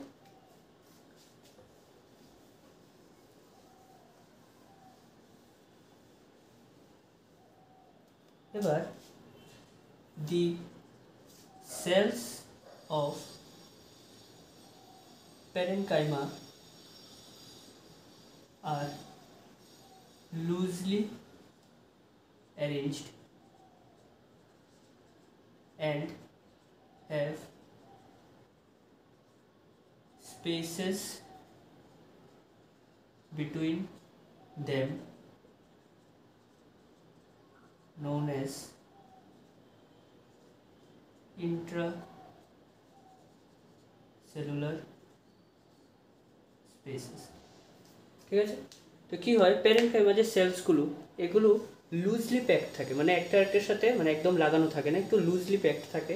এবার the cells of parenchyma are loosely arranged and have spaces between them known as intracellular spaces। ঠিক আছে। তো কী হয়, প্যারেনকাইমা যে সেলসগুলো এগুলো লুজলি প্যাকড থাকে, মানে একটা একটার সাথে মানে একদম লাগানো থাকে না, একটু লুজলি প্যাকড থাকে।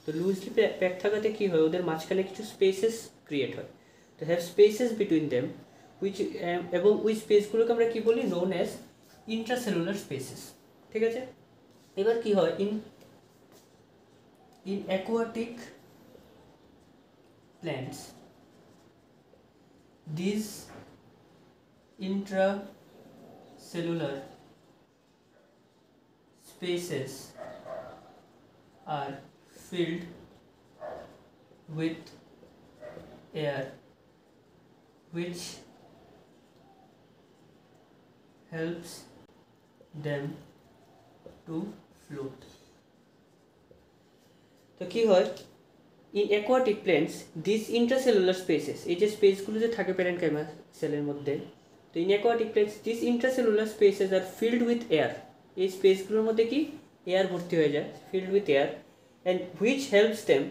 তো লুজলি প্যাক থাকাতে কী হয়, ওদের মাঝখানে কিছু স্পেসেস ক্রিয়েট হয়। তো have spaces between them which, এবং ওই স্পেসগুলোকে আমরা কী বলি, নোন অ্যাজ ইন্ট্রাসেলুলার স্পেসেস। ঠিক আছে। এবার কী হয়, in aquatic plants this intracellular spaces are filled with air which helps them to float। তো কি হয়, in aquatic plants this intracellular spaces, এই যে স্পেসগুলো যে থাকে প্যারেনকাইমা সেলের মধ্যে, তো in aquatic plants this intracellular spaces are filled with air, এই স্পেসগুলোর মধ্যে কি এয়ার ভর্তি হয়ে যায়, filled with air, and which helps them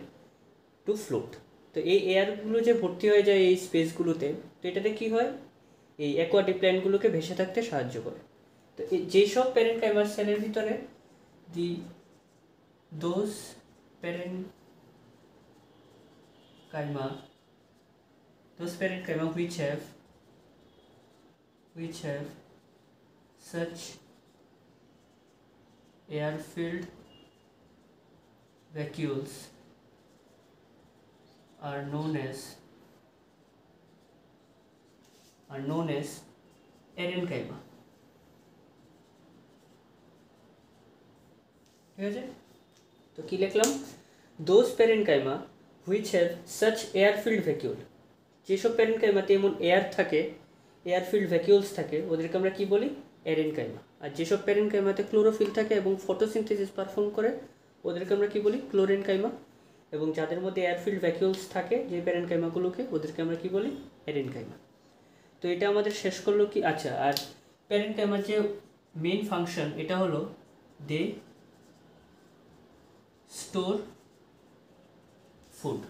to float. তো এই এয়ারগুলো যে ভর্তি হয়ে যায় এই স্পেসগুলোতে, তো এটাতে কী হয়, এই অ্যাকোয়াটিক প্ল্যান্টগুলোকে ভেসে থাকতে সাহায্য করে। তো যেসব প্যারেনকাইমা সেলের ভিতরে those parenchyma which have such air-filled vacuoles are known as parenchyma। ঠিক আছে। তো কি লিখলাম, those parenchyma which have such air-filled vacuole, যেসব প্যারেনকাইমাতে এমন এয়ার থাকে, এয়ার ফিল্ড ভ্যাকিউলস থাকে, ওদেরকে আমরা কি বলি, এরেনকাইমা। আর যেসব প্যারেনকাইমাতে ক্লোরোফিল থাকে এবং ফটোসিনথেসিস পারফর্ম করে ওদেরকে আমরা কি বলি, ক্লোরেনকাইমা। এবং যাদের মধ্যে এয়ার ফিল্ড ভ্যাকিউলস থাকে যে প্যারেনকাইমাগুলোকে, ওদেরকে আমরা কি বলি, এরেনকাইমা। তো এটা আমাদের শেষ করলো কি, আচ্ছা, আর প্যারেনকাইমার যে মেইন ফাংশন এটা হলো দে স্টোর ফুড।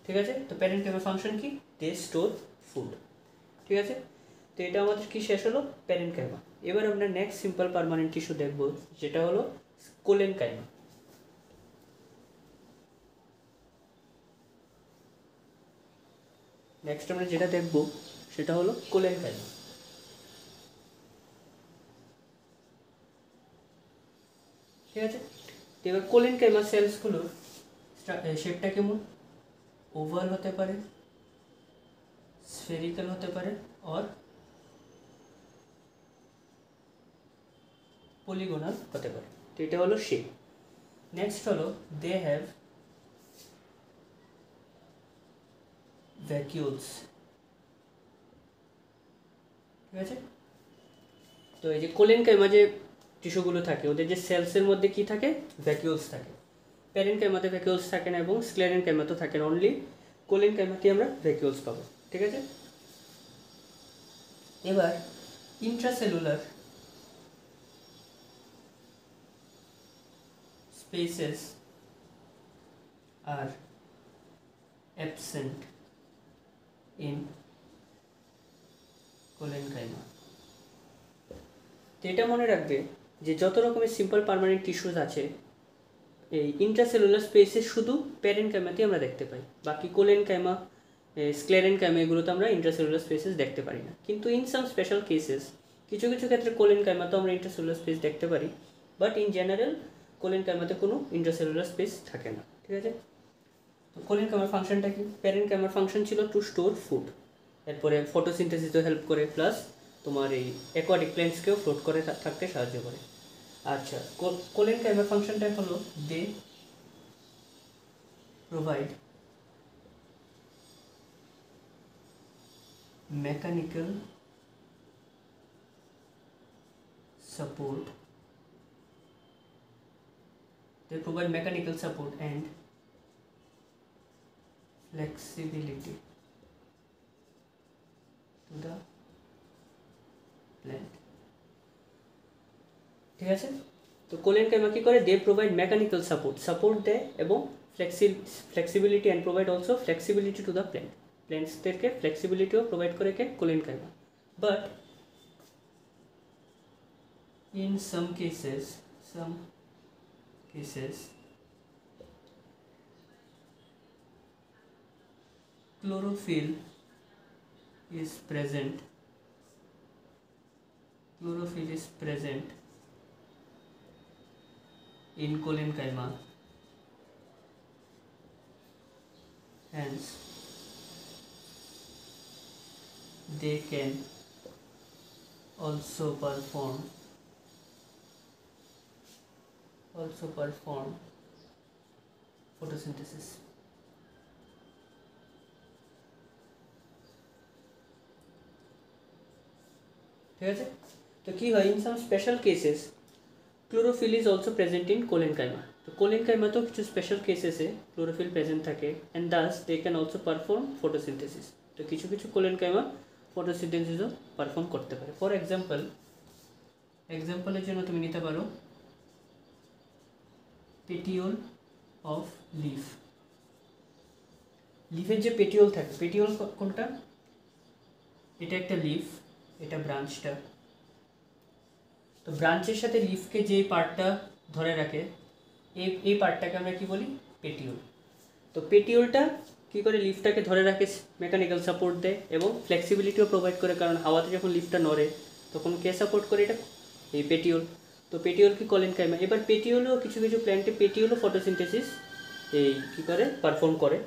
ঠিক আছে। তো প্যারেনকাইমার ফাংশন কি, দে স্টোর ফুড। ঠিক আছে। তো এটা আমাদের কি শেষ হলো, প্যারেনকাইমা। এবার আমরা নেক্সট সিম্পল পার্মানেন্ট টিস্যু দেখব, যেটা হলো কোলেনকাইমা। নেক্সট আমরা যেটা দেখব সেটা হলো কোলেনকাইমা। ঠিক আছে, তো এবার কোলেনকাইমা সেলসগুলোর শেপটা কেমন? ওভাল হতে পারে, স্ফেরিক্যাল হতে পারে, আর পলিগোনাল হতে পারে। তো এটা হলো শেপ। নেক্সট হলো দে হ্যাভ ভ্যাকিউলস। ঠিক আছে, তো এই যে কোলেনকাইমা যে টিস্যুগুলো থাকে, ওদের যে সেলসের মধ্যে কি থাকে? ভ্যাকিউলস থাকে। প্যারেনকাইমাতে ভ্যাকিউলস থাকে না, এবং স্ক্লেরেনকাইমাতে থাকে না, অনলি কোলেনকাইমাতে আমরা ভ্যাকিউলস পাবো। ঠিক আছে, এবার intracellular spaces are absent in collenchyma. তো এটা মনে রাখবে যে যত রকমের সিম্পল পার্মানেন্ট টিস্যুস আছে, এই ইন্ট্রাসেলুলার স্পেসে শুধু প্যারেনকাইমাতেই আমরা দেখতে পাই। বাকি কোলেনকাইমা, স্ক্লেরেনকাইমা এগুলোতে আমরা ইন্ট্রাসেলুলার স্পেসেস দেখতে পারি না। কিন্তু ইন সাম স্পেশাল কেসেস, কিছু কিছু ক্ষেত্রে কোলেনকাইমাতে আমরা ইন্ট্রাসেলুলার স্পেস দেখতে পারি, বাট ইন জেনারেল কোলেনকাইমাতে কোনো ইন্ট্রাসেলুলার স্পেস থাকে না। ঠিক আছে, তো কোলেনকাইমার ফাংশনটা কি? প্যারেনকাইমার ফাংশন ছিল টু স্টোর ফুড, এরপরে ফটোসিনথেসিসও হেল্প করে, প্লাস তোমার এই অ্যাকোয়াটিক প্ল্যান্টসকেও ফ্লোট করে থাকতে সাহায্য করে। আচ্ছা, কোলেনকাইমার ফাংশনটা হলো they provide mechanical support. They provide mechanical support and flexibility to the plant. ঠিক আছে, তো কোলেনকাইমা কি করে? দে প্রোভাইড মেকানিক্যাল সাপোর্ট দেয়, এবং flexibility and provide also flexibility to the plant. প্ল্যান্টসদেরকে ফ্লেক্সিবিলিটিও প্রোভাইড করে কে? Collenchyma. But in some cases chlorophyll is present in colenchyma, hence they can also perform photosynthesis. ঠিক আছে, তো কি হয়? In some special cases chlorophyll is also present in collenchyma. তো কোলেনকাইমাতেও কিছু স্পেশাল কেসেসে ক্লোরোফিল প্রেজেন্ট থাকে, and thus they can also perform photosynthesis. তো কিছু কিছু কোলেনকাইমা ফটোসিনথেসিসও পারফর্ম করতে পারে। ফর এক্সাম্পলের জন্য তুমি নিতে পারো পেটিওল অফ লিফ। লিফের যে পেটিওল থাকে, পেটিওল কোনটা? এটা একটা লিফ, এটা ব্রাঞ্চটা। তো ব্রাঞ্চের সাথে লিফকে যে পার্টটা ধরে রাখে, এই পার্টটাকে আমরা কি বলি? পেটিওল। তো পেটিওলটা কি করে লিফটাকে ধরে রাখে? মেকানিক্যাল সাপোর্ট দেয় এবং ফ্লেক্সিবিলিটিও প্রোভাইড করে, কারণ হাওয়াতে যখন লিফটা নড়ে তখন কে সাপোর্ট করে? এটা এই পেটিওল। তো পেটিওল কি কোলেনকাইমা। এবার পেটিওলও কিছু কিছু প্ল্যান্টে পেটিওলও ফটোসিনথেসিস এই কী করে পারফর্ম করে,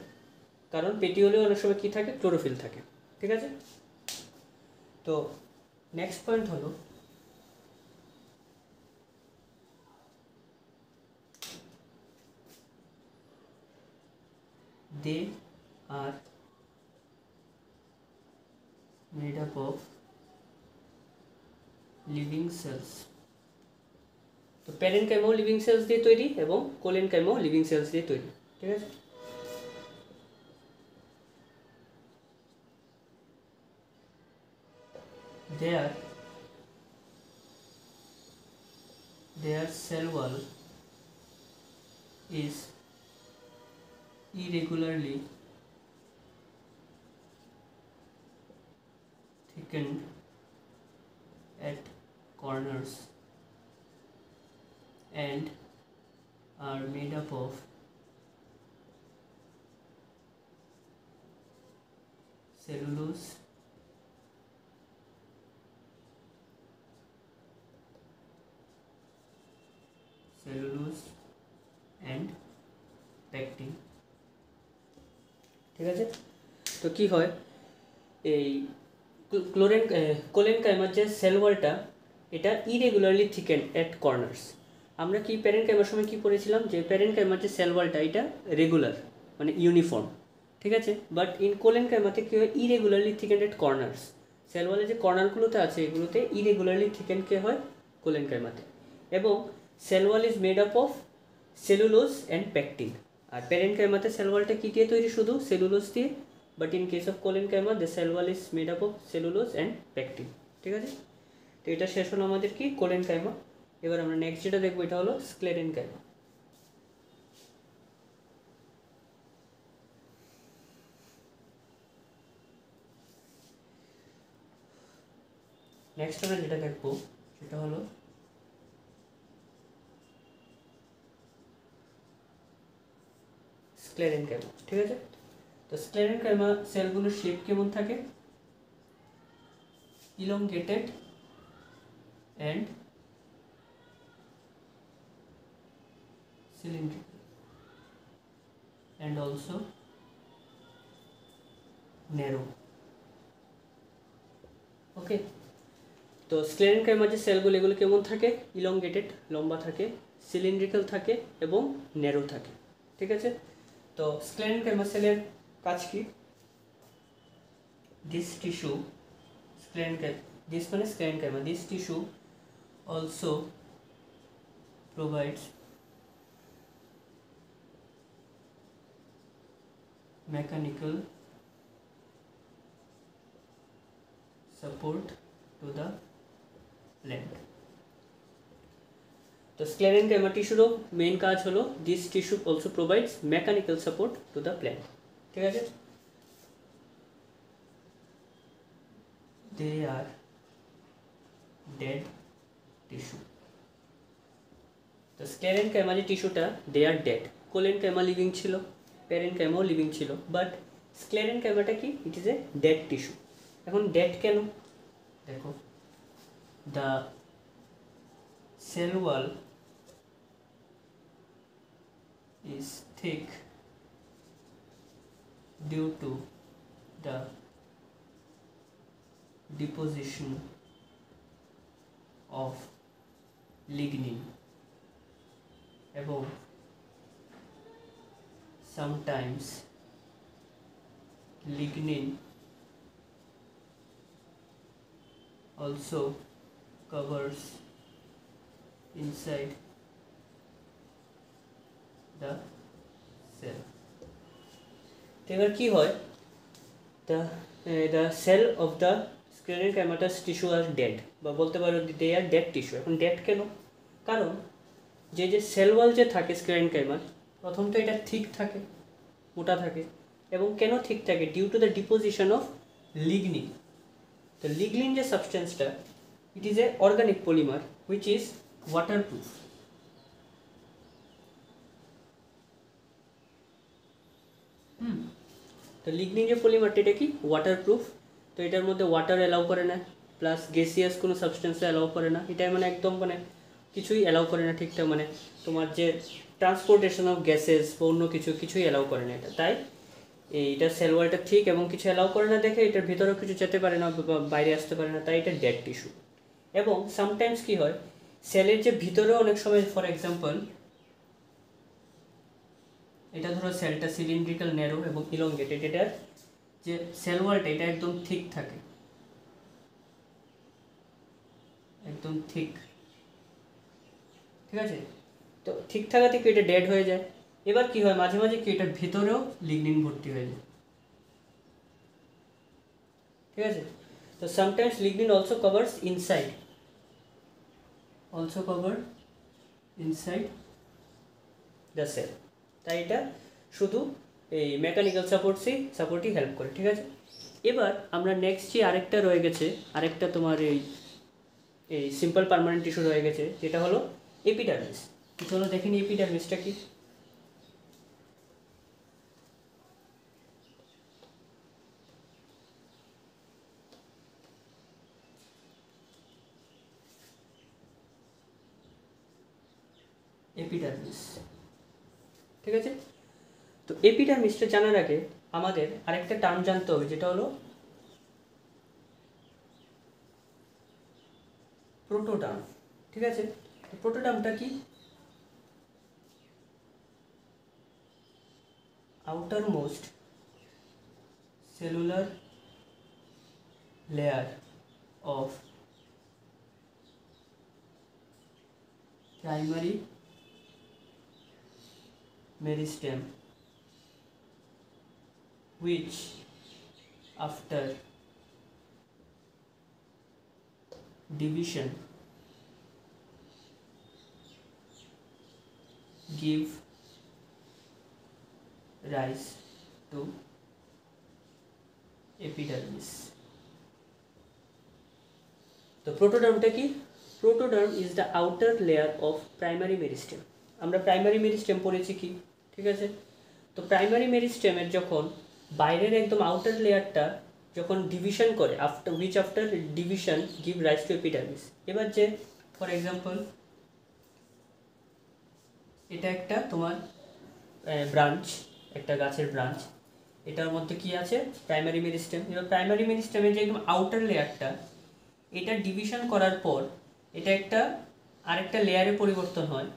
কারণ পেটিওলেও অনেক সময় কী থাকে? ক্লোরোফিল থাকে। ঠিক আছে, তো নেক্সট পয়েন্ট হলো they are made up of living cells. তো প্যারেনকাইমাও লিভিং সেলস দিয়ে তৈরি এবং কোলেনকাইমাও লিভিং সেলস দিয়ে তৈরি। ঠিক আছে, their cell wall is irregularly thickened at corners and are made up of cellulose and pectin। ঠিক আছে, তো কি হয় এই কোলেনকাইমার যে সেল ওয়ালটা এটা ইরেগুলারলি থিকেন অ্যাট কর্নার্স। আমরা কি প্যারেনকাইমার সময় কি পড়েছিলাম যে প্যারেনকাইমার যে সেল ওয়ালটা এটা রেগুলার মানে ইউনিফর্ম, ঠিক আছে, বাট ইন কোলেনকাইমাতে কী হয় irregularly thicken at corners. Cell ওয়ালের যে কর্নারগুলোতে আছে এগুলোতে ইরেগুলারলি থিকেন কে হয় কোলেনকাইমাতে, এবং cell wall is made up of cellulose and pectin. আর প্যারেনকাইমাতে সেল ওয়ালটা কী দিয়ে তৈরি শুধু সেলুলোজ দিয়ে, but in case of collenchyma the cell wall is made up of cellulose and pectin. ঠিক আছে, তো এটা শেষ হলো আমাদের কি কোলেনকাইমা। এবার আমরা নেক্সট যেটা দেখবো এটা হলো স্ক্লেরেনকাইমা। নেক্সট আমরা যেটা দেখবো সেটা হলো স্ক্লেরেনকাইমা। ঠিক আছে, তো স্ক্লেরেনকাইমা সেলগুলোর শেপ কেমন থাকে? Elongated and cylindrical and also narrow। ওকে, তো স্ক্লেরেনকাইমার যে সেলগুলো এগুলো কেমন থাকে? ইলংগেটেড লম্বা থাকে, সিলিন্ড্রিক্যাল থাকে এবং ন্যারো থাকে। ঠিক আছে, তো স্ক্লেরেনকাইমা সেলের কাজ কি? দিস টিস্যু স্ক্লেরেনকাইমা, দিস মানে sclerenchyma, this tissue also provides mechanical support to the plant। তো স্ক্লেরেনকাইমা টিস্যুরও মেইন কাজ হলো this tissue also provides mechanical support to the plant. ঠিক আছে, দে আর ডেড টিস্যু। তো স্ক্লেরেনকাইমা যে টিস্যুটা দে আর ডেড, কোলেনকাইমা লিভিং ছিল, প্যারেনকাইমাও living ছিল, but স্ক্লেরেনকাইমাটা কি? ইট ইজ এ ডেড টিস্যু। এখন ডেড কেন? দেখো, the cell wall is thick due to the deposition of lignin এবং sometimes lignin also covers inside the cell। তো এবার কি হয়, the cell of the sclerenchymatous tissue are dead, বা বলতে পারো দে আর ডেড টিস্যু। এখন ডেড কেন? কারণ যে সেল ওয়াল যে থাকে স্ক্লেরেনকাইমার, প্রথম তো এটা থিক থাকে, মোটা থাকে, এবং কেন থিক থাকে? Due to the deposition of lignin. তো লিগনিন যে সাবস্টেন্সটা it is a organic polymer which is waterproof. তো লিগনিন যে পলিমারটা এটা কি ওয়াটারপ্রুফ, তো এটার মধ্যে ওয়াটার অ্যালাউ করে না, প্লাস গ্যাসিয়াস কোনো সাবস্টেন্সে অ্যালাউ করে না, এটা মানে একদম মানে কিছুই অ্যালাউ করে না ঠিকঠাক, মানে তোমার যে ট্রান্সপোর্টেশন অফ গ্যাসেস বা অন্য কিছুই অ্যালাউ করে না এটা। তাই এইটা সেল ওয়ালটা ঠিক এবং কিছু অ্যালাউ করে না দেখে এটার ভিতরেও কিছু যেতে পারে না বা বাইরে আসতে পারে না, তাই এটা ডেড টিস্যু। এবং সামটাইমস কি হয়, সেলের যে ভিতরেও অনেক সময়, ফর এক্সাম্পল এটা ধরো সেলটা সিলিন্ড্রিক্যাল ন্যারো এবং ইলংগেটেড, এটার যে সেল ওয়ালটা এটা একদম থিক থাকে, একদম থিক। ঠিক আছে, তো ঠিক থাকা থেকে এটা ডেড হয়ে যায়। এবার কি হয়, মাঝে মাঝে কি এটার ভিতরেও লিগনিন ভর্তি হয়ে যায়। ঠিক আছে, তো sometimes lignin also covers inside, also cover inside the cell. তাই এটা শুধু এই মেকানিক্যাল সাপোর্টই হেল্প করে। ঠিক আছে, এবার আমরা নেক্সট যে আরেকটা রয়ে গেছে, আরেকটা তোমার এই এই সিম্পল পার্মানেন্ট টিস্যু রয়ে গেছে, যেটা হলো এপিডার্মিস। চলো দেখেনি এপিডার্মিসটা কি। এপিডার্মিস, ঠিক আছে। তো এপিডার্মিসটা জানার আগে আমাদের আরেকটা টার্ম জানতে হবে, যেটা হলো প্রোটোটার্ম, ঠিক আছে। তো প্রোটোটার্মটা কি? Outermost cellular layer of primary meristem which after division give rise to epidermis. তো প্রোটোডার্মটা কি? Protoderm is the outer layer of primary meristem. আমরা প্রাইমারি মেরিস্টেম পড়েছি কি, ঠিক আছে। তো প্রাইমারি মেরিস্টেমের যখন বাইরের একদম আউটার লেয়ারটা যখন ডিভিশন করে, after division give rise to epidermis. এবার যে ফর এক্সাম্পল এটা একটা তোমার ব্রাঞ্চ, একটা গাছের ব্রাঞ্চ, এটার মধ্যে কি আছে? Primary meristem. এবার প্রাইমারি মেরিস্টেমের যে একদম আউটার লেয়ারটা, এটা ডিভিশন করার পর এটা একটা আরেকটা লেয়ারে পরিবর্তন হয়,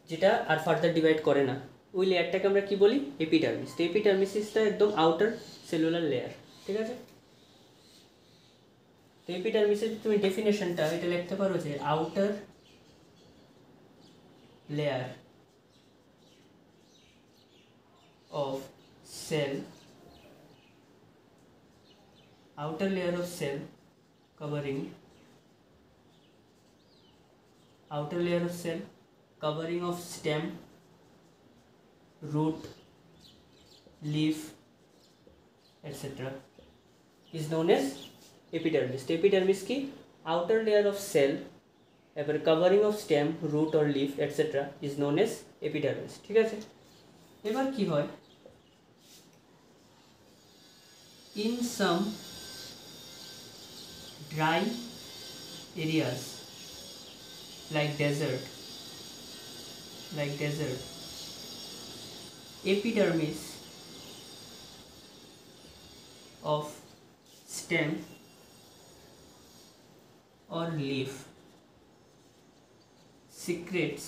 যেটা আর ফার্দার ডিভাইড করে না। ওই লেয়ারটাকে আমরা কি বলি? এপিডার্মিস। তো এপিডার্মিস ইজ দ্য একদম আউটার সেলুলার লেয়ার, ঠিক আছে। তো এপিডার্মিসের তুমি ডেফিনেশনটা এটা লিখতে পারো যে outer layer of cell, outer layer of cell covering, outer layer of cell covering of stem, root, leaf, etc. is known as epidermis. তো epidermis কি? outer layer of cell এবার covering of stem, root or leaf etc. is known as epidermis, ঠিক আছে। এবার কি হয়? in some dry areas like desert, epidermis of stem or leaf secretes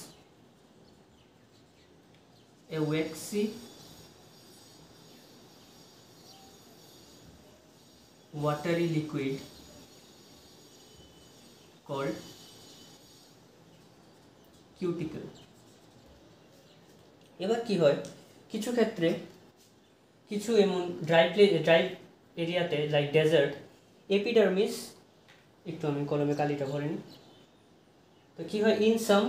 a waxy watery liquid called cuticle. এবার কি হয়? কিছু ক্ষেত্রে কিছু এমন ড্রাই এরিয়াতে লাইক ডেজার্ট, এপিডার্মিস, একটু আমি কলমে কালিটা ভরে নিই। তো কি হয়? In some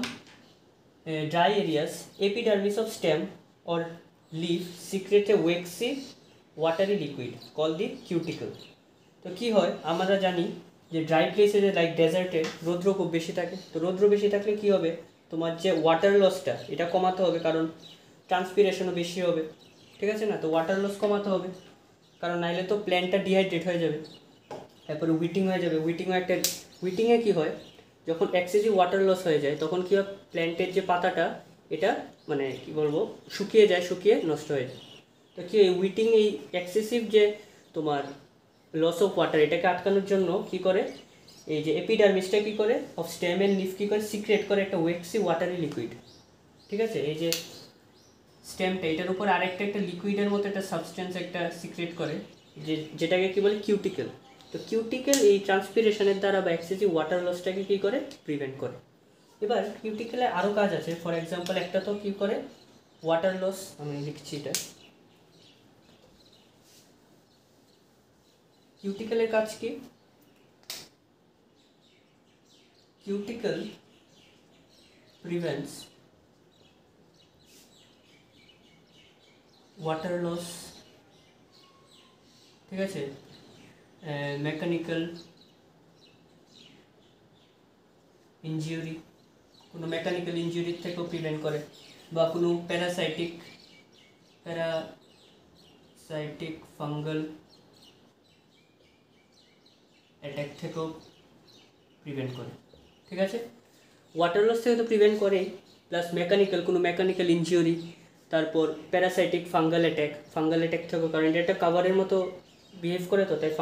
dry areas epidermis of stem or leaf secrete a waxy watery liquid call the cuticle. তো কি হয়? আমরা জানি যে ড্রাই প্লেসে যে লাইক ডেজার্টে রৌদ্র খুব বেশি থাকে। তো রৌদ্র বেশি থাকলে কি হবে? তোমার যে ওয়াটার লসটা এটা কমাতে হবে, কারণ ট্রান্সপিরেশনও বেশি হবে, ঠিক আছে না। তো ওয়াটার লস কমাতে হবে, কারণ নাইলে তো প্ল্যান্টটা ডিহাইড্রেট হয়ে যাবে, তারপরে উইটিং হয়ে যাবে। উইটিংয়ে কী হয়? যখন এক্সেসিভ ওয়াটার লস হয়ে যায় তখন কী হয়? প্ল্যান্টের যে পাতাটা এটা মানে কি বলবো শুকিয়ে নষ্ট হয়ে যায়। তো কি উইটিং এই এক্সেসিভ যে তোমার লস অফ ওয়াটার এটাকে আটকানোর জন্য কি করে? এই যে এপিডার্মিসটা কি করে? অফ স্টেম এন্ড লিফ কি করে? সিক্রেট করে একটা ওয়েক্সি ওয়াটারি লিকুইড, ঠিক আছে। এই যে স্টেমটা এটার উপর আরেকটা একটা লিকুইডের মতো একটা সাবস্টেন্স একটা সিক্রেট করে, যেটাকে কি বলে? কিউটিকল। তো কিউটিকল এই ট্রান্সপিরেশনের দ্বারা বা এক্সেসিভ ওয়াটার লসটাকে কী করে? প্রিভেন্ট করে। এবার কিউটিকলের আরও কাজ আছে। ফর এক্সাম্পল একটা তো কী করে? ওয়াটার লস, আমি লিখছি এটা। কিউটিকলের কাজ কি? কিউটিকল প্রিভেন্টস ওয়াটার লস, ঠিক আছে, মেকানিক্যাল ইনজিউরি, কোনো মেকানিক্যাল ইনজিউরির থেকেও প্রিভেন্ট করে, বা কোনো প্যারাসাইটিক ফাঙ্গাল অ্যাটাক থেকেও প্রিভেন্ট করে। ঠিক আছে, ওয়াটার লস থেকে তো প্রিভেন্ট করেই, প্লাস কোনো মেকানিক্যাল ইনজিউরি, তারপর প্যারাসাইটিক ফাঙ্গাল অ্যাটাক থেকেও, কারণ এটা একটা কাভারের মতো বিহেভ করে, তো তাই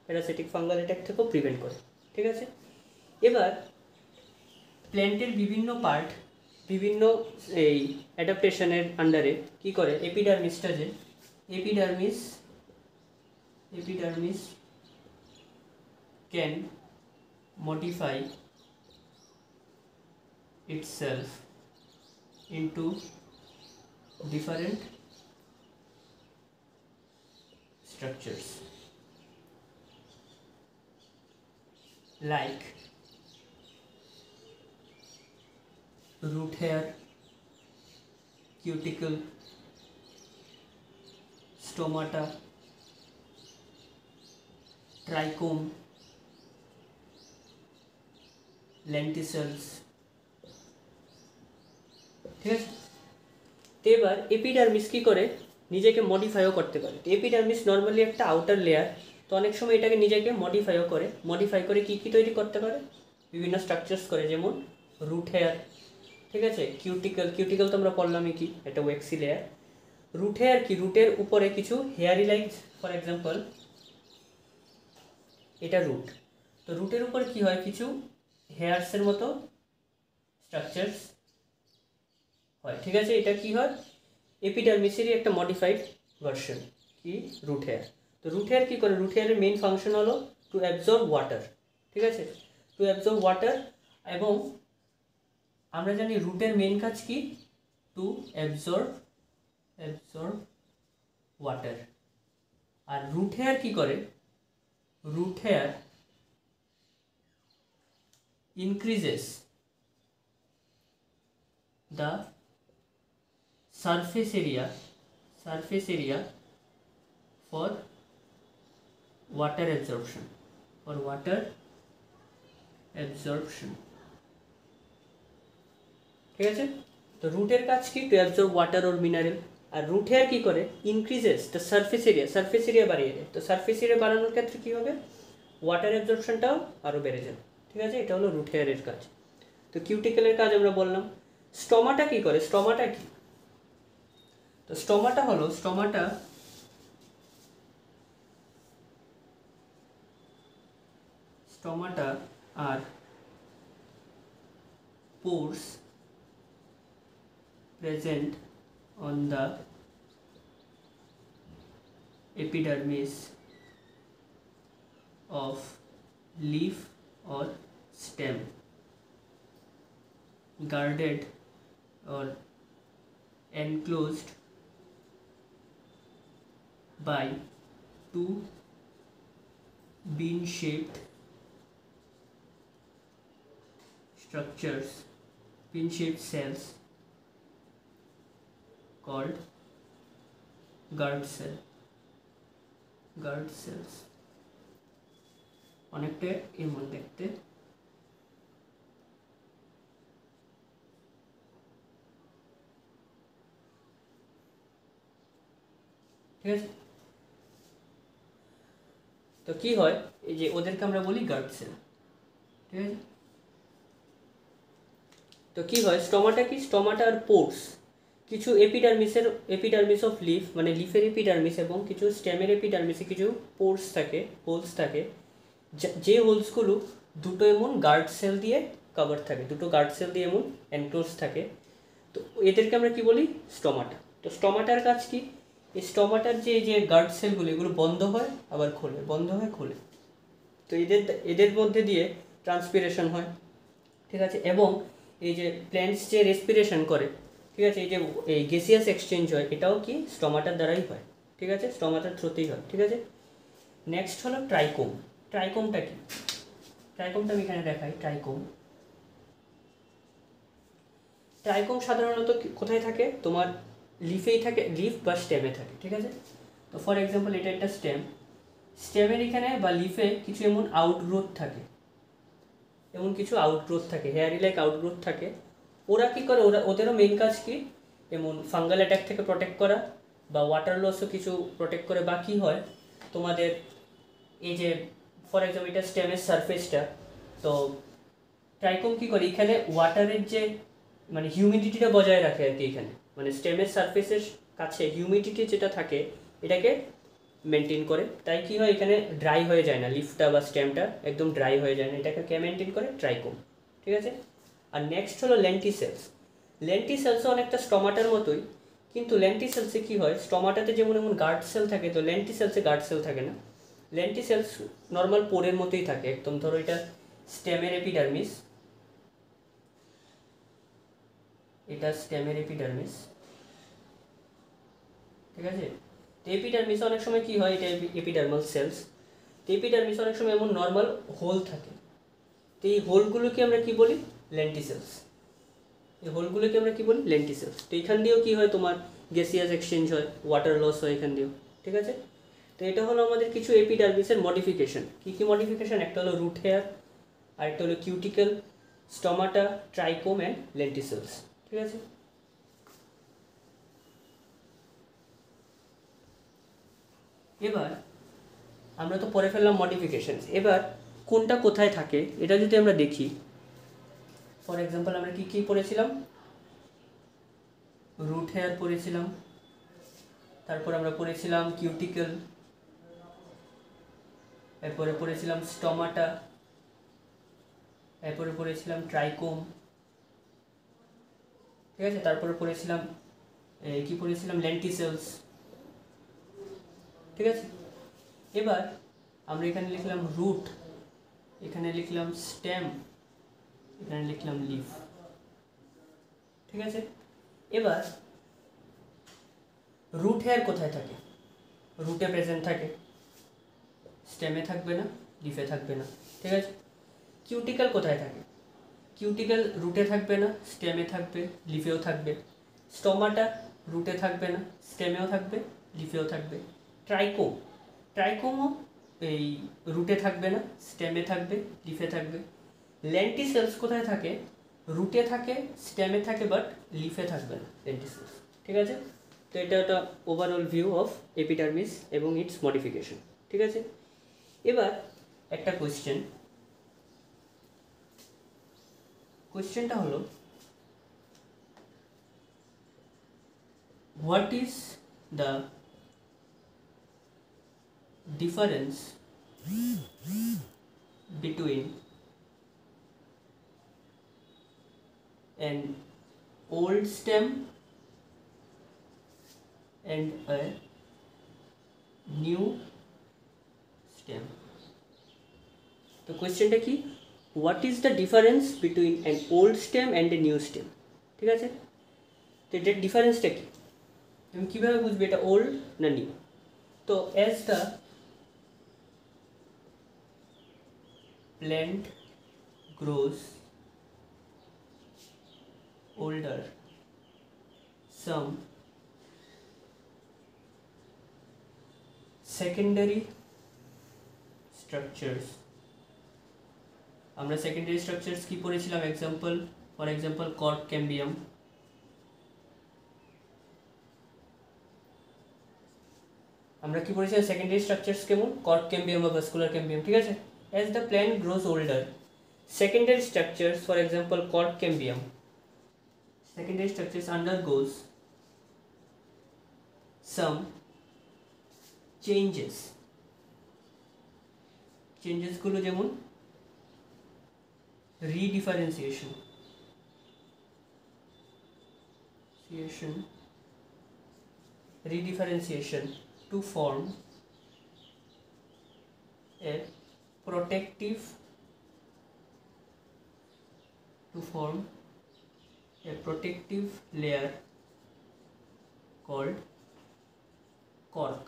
প্যারাসাইটিক ফাঙ্গাল অ্যাটাক থেকেও প্রিভেন্ট করে। ঠিক আছে, এবার প্ল্যান্টের বিভিন্ন পার্ট বিভিন্ন এই অ্যাডাপ্টেশনের আন্ডারে কি করে, epidermis can modify itself into different structures like root hair, cuticle, stomata, trichome, লেন্টিসেলস। ঠিক আছে, তো এবার এপিডার্মিস কী করে, নিজেকে মডিফাইও করতে পারে। এপিডার্মিস নর্মালি একটা আউটার লেয়ার, তো অনেক সময় এটাকে নিজেকে মডিফাই করে কী তৈরি করতে পারে, বিভিন্ন স্ট্রাকচার্স করে, যেমন রুট হেয়ার। ঠিক আছে, কিউটিকল তো আমরা পড়লামই কি, এটা ওয়েক্সি লেয়ার। রুট হেয়ার কি, রুটের উপরে কিছু হেয়ারি লাইক, ফর এক্সাম্পল এটা রুট, তো রুটের উপর কি হয়, কিছু হেয়ারসের মতো স্ট্রাকচারস হয়। ঠিক আছে, এটা কি হয়, এপিডার্মিসেরই একটা মডিফাইড ভার্সন, কি রুট হেয়ার। তো রুট হেয়ার কী করে, রুট হেয়ারের মেইন ফাংশন হলো টু অ্যাবজর্ব ওয়াটার। ঠিক আছে, টু অ্যাবজর্ব ওয়াটার, এবং আমরা জানি রুটের মেইন কাজ কি, টু অ্যাবজর্ব ওয়াটার। আর রুট হেয়ার কী করে, root hair increases the surface area for water absorption, ঠিক আছে, তো রুটের কাজ কি, to absorb water or mineral. আর রুট হেয়ার কী করে, ইনক্রিজেস দ্য সারফেস এরিয়া বাড়িয়ে দেয়। তো সারফেস এরিয়া বাড়ানোর ক্ষেত্রে কী হবে, ওয়াটার অ্যাবজর্পশনটাও আরও বেড়ে যাবে। ঠিক আছে, এটা হলো রুট হেয়ারের কাজ। তো কিউটিকেলের কাজ আমরা বললাম। স্টোমাটা কি করে, স্টোমাটা কি, তো stomata are pores present on the epidermis of leaf or stem, guarded or enclosed by two bean-shaped cells called guard cells. অনেকটা এমন দেখতে। ঠিক আছে, তো কি হয়, এই যে ওদেরকে আমরা বলি গার্ড সেল। ঠিক আছে, তো কি হয়, স্টোমাটা কি, স্টোমাটা আর পোর্স, কিছু এপিডার্মিস অফ লিফ, মানে লিফের এপিডার্মিস, এবং কিছু স্টেমের এপিডার্মিসে কিছু হোলস থাকে, যে হোলসগুলো দুটো এমন গার্ড সেল দিয়ে কভার থাকে, দুটো গার্ড সেল দিয়ে এমন এনক্লোজ থাকে। তো এদেরকে আমরা কি বলি, স্টোমাটা। তো স্টোমাটার কাজ কি, এই স্টোমাটার যে গার্ড সেলগুলো, এগুলো বন্ধ হয় আবার খোলে, তো এদের মধ্যে দিয়ে ট্রান্সপিরেশন হয়। ঠিক আছে, এবং এই যে প্ল্যান্টস যে রেসপিরেশন করে, ঠিক আছে, এই গ্যাসিয়াস এক্সচেঞ্জ হয়, এটাও কি স্টোমাটার দ্বারাই হয়। ঠিক আছে, স্টোমাটার থ্রুতেই হয়। ঠিক আছে, নেক্সট হলো ট্রাইকোমটা কি, ট্রাইকোমটা আমি এখানে দেখাই। ট্রাইকোম সাধারণত কোথায় থাকে, তোমার লিফেই থাকে, লিফ বা স্টেমে থাকে। ঠিক আছে, তো ফর এক্সাম্পল এটা একটা স্টেমের এখানে বা লিফে কিছু এমন আউটগ্রোথ থাকে, এমন কিছু আউটগ্রোথ থাকে, হেয়ারি লাইক আউটগ্রোথ থাকে। ওরা কি করে, ওদেরও মেইন কাজ কি, যেমন ফাঙ্গাল অ্যাটাক থেকে প্রোটেক্ট করা বা ওয়াটার লসও কিছু প্রোটেক্ট করে। বা কী হয় তোমাদের এই যে ফর এক্সাম্পল এটা স্টেমের সারফেসটা, তো ট্রাইকোম কী করে এখানে ওয়াটারের যে মানে হিউমিডিটিটা বজায় রাখে আর কি, এখানে মানে স্টেমের সারফেসের কাছে হিউমিডিটি যেটা থাকে এটাকে মেনটেন করে। তাই কি হয় এখানে ড্রাই হয়ে যায় না, লিফটা বা স্টেমটা একদম ড্রাই হয়ে যায় না, এটাকে কে মেনটেন করে, ট্রাইকোম। ঠিক আছে। আর নেক্সট হলো লেন্টিসেলস। লেন্টিসেলসও অনেকটা স্টমাটার মতোই, কিন্তু লেন্টিসেলসে কী হয়, স্টমাটাতে যেমন এমন গার্ড সেল থাকে, তো লেন্টিসেলসে গার্ড সেল থাকে না। লেন্টিসেলস নর্মাল পোরের মতোই থাকে একদম। ধরো এটা স্টেমের এপিডার্মিস, এটা স্টেমের এপিডার্মিস। ঠিক আছে। তো এপিডার্মিস অনেক সময় কি হয়, এটা এপিডার্মাল সেলস। তো এপিডার্মিস অনেক সময় এমন নর্মাল হোল থাকে, তো এই হোলগুলোকে আমরা কি বলি, লেন্টিসেলস। এই হোলগুলোকে আমরা কি বলি, লেন্টিসেলস। তো এখান দিয়েও কি হয় তোমার গ্যাসিয়াস এক্সচেঞ্জ হয়, ওয়াটার লস হয় এখান দিয়েও। ঠিক আছে। তো এটা হলো আমাদের কিছু এপিডার্মিসের মডিফিকেশন। কী কী মডিফিকেশন, একটা হলো রুট হেয়ার, আরেকটা হলো কিউটিকল, স্টমাটা, ট্রাইকোম অ্যান্ড লেন্টিসেলস। ঠিক আছে। এবার আমরা তো পড়ে ফেললাম মডিফিকেশনস। এবার কোনটা কোথায় থাকে এটা যদি আমরা দেখি, ফর এক্সাম্পল আমরা কি কি পড়েছিলাম, রুট হেয়ার পড়েছিলাম, তারপর আমরা পড়েছিলাম কিউটিকল, এরপরে পড়েছিলাম স্টমাটা, এরপরে পড়েছিলাম ট্রাইকোম। ঠিক আছে। তারপরে পড়েছিলাম কি পড়েছিলাম, লেন্টিসেলস। ঠিক আছে। এবার আমরা এখানে লিখলাম রুট, এখানে লিখলাম স্টেম, এখানে লিখলাম লিফ। ঠিক আছে। এবার রুট হেয়ার কোথায় থাকে, রুটে প্রেজেন্ট থাকে, স্টেমে থাকবে না, লিফে থাকবে না। ঠিক আছে। কিউটিকল কোথায় থাকে, কিউটিকল রুটে থাকবে না, স্টেমে থাকবে, লিফেও থাকবে। স্টোমাটা রুটে থাকবে না, স্টেমেও থাকবে, লিফেও থাকবে। ট্রাইকোম, ট্রাইকোমও এই রুটে থাকবে না, স্টেমে থাকবে, লিফে থাকবে। লেন্টিসেলস কোথায় থাকে, রুটে থাকে, স্টেমে থাকে, বাট লিফে থাকবে না লেন্টিসেলস। ঠিক আছে। তো এটা একটা ওভারঅল ভিউ অফ এপিডার্মিস এবং ইটস মডিফিকেশন। ঠিক আছে। এবার একটা কোয়েশ্চেনটা হলো, what is the difference between an old stem and a new stem? তো কোয়েশ্চেনটা কি, what is the difference between an old stem and a new stem. ঠিক আছে। তো এটার ডিফারেন্সটা কি, তুমি কীভাবে বুঝবে এটা ওল্ড না নিউ। তো as the plant grows older, some secondary structures, আমরা সেকেন্ডারি স্ট্রাকচারস কি পড়েছিলাম, এক্সাম্পল ফর এক্সাম্পল কর্ক ক্যাম্বিয়াম। আমরা কি পড়েছিলাম সেকেন্ডারি স্ট্রাকচারস, কেমন কর্ক ক্যাম্বিয়াম বা ভাস্কুলার ক্যাম্বিয়াম। ঠিক আছে। As the plant grows older, secondary structures, for example cork cambium, secondary structures undergoes some changes. Changes গুলো যেমন redifferentiation, redifferentiation to form a protective layer called cork.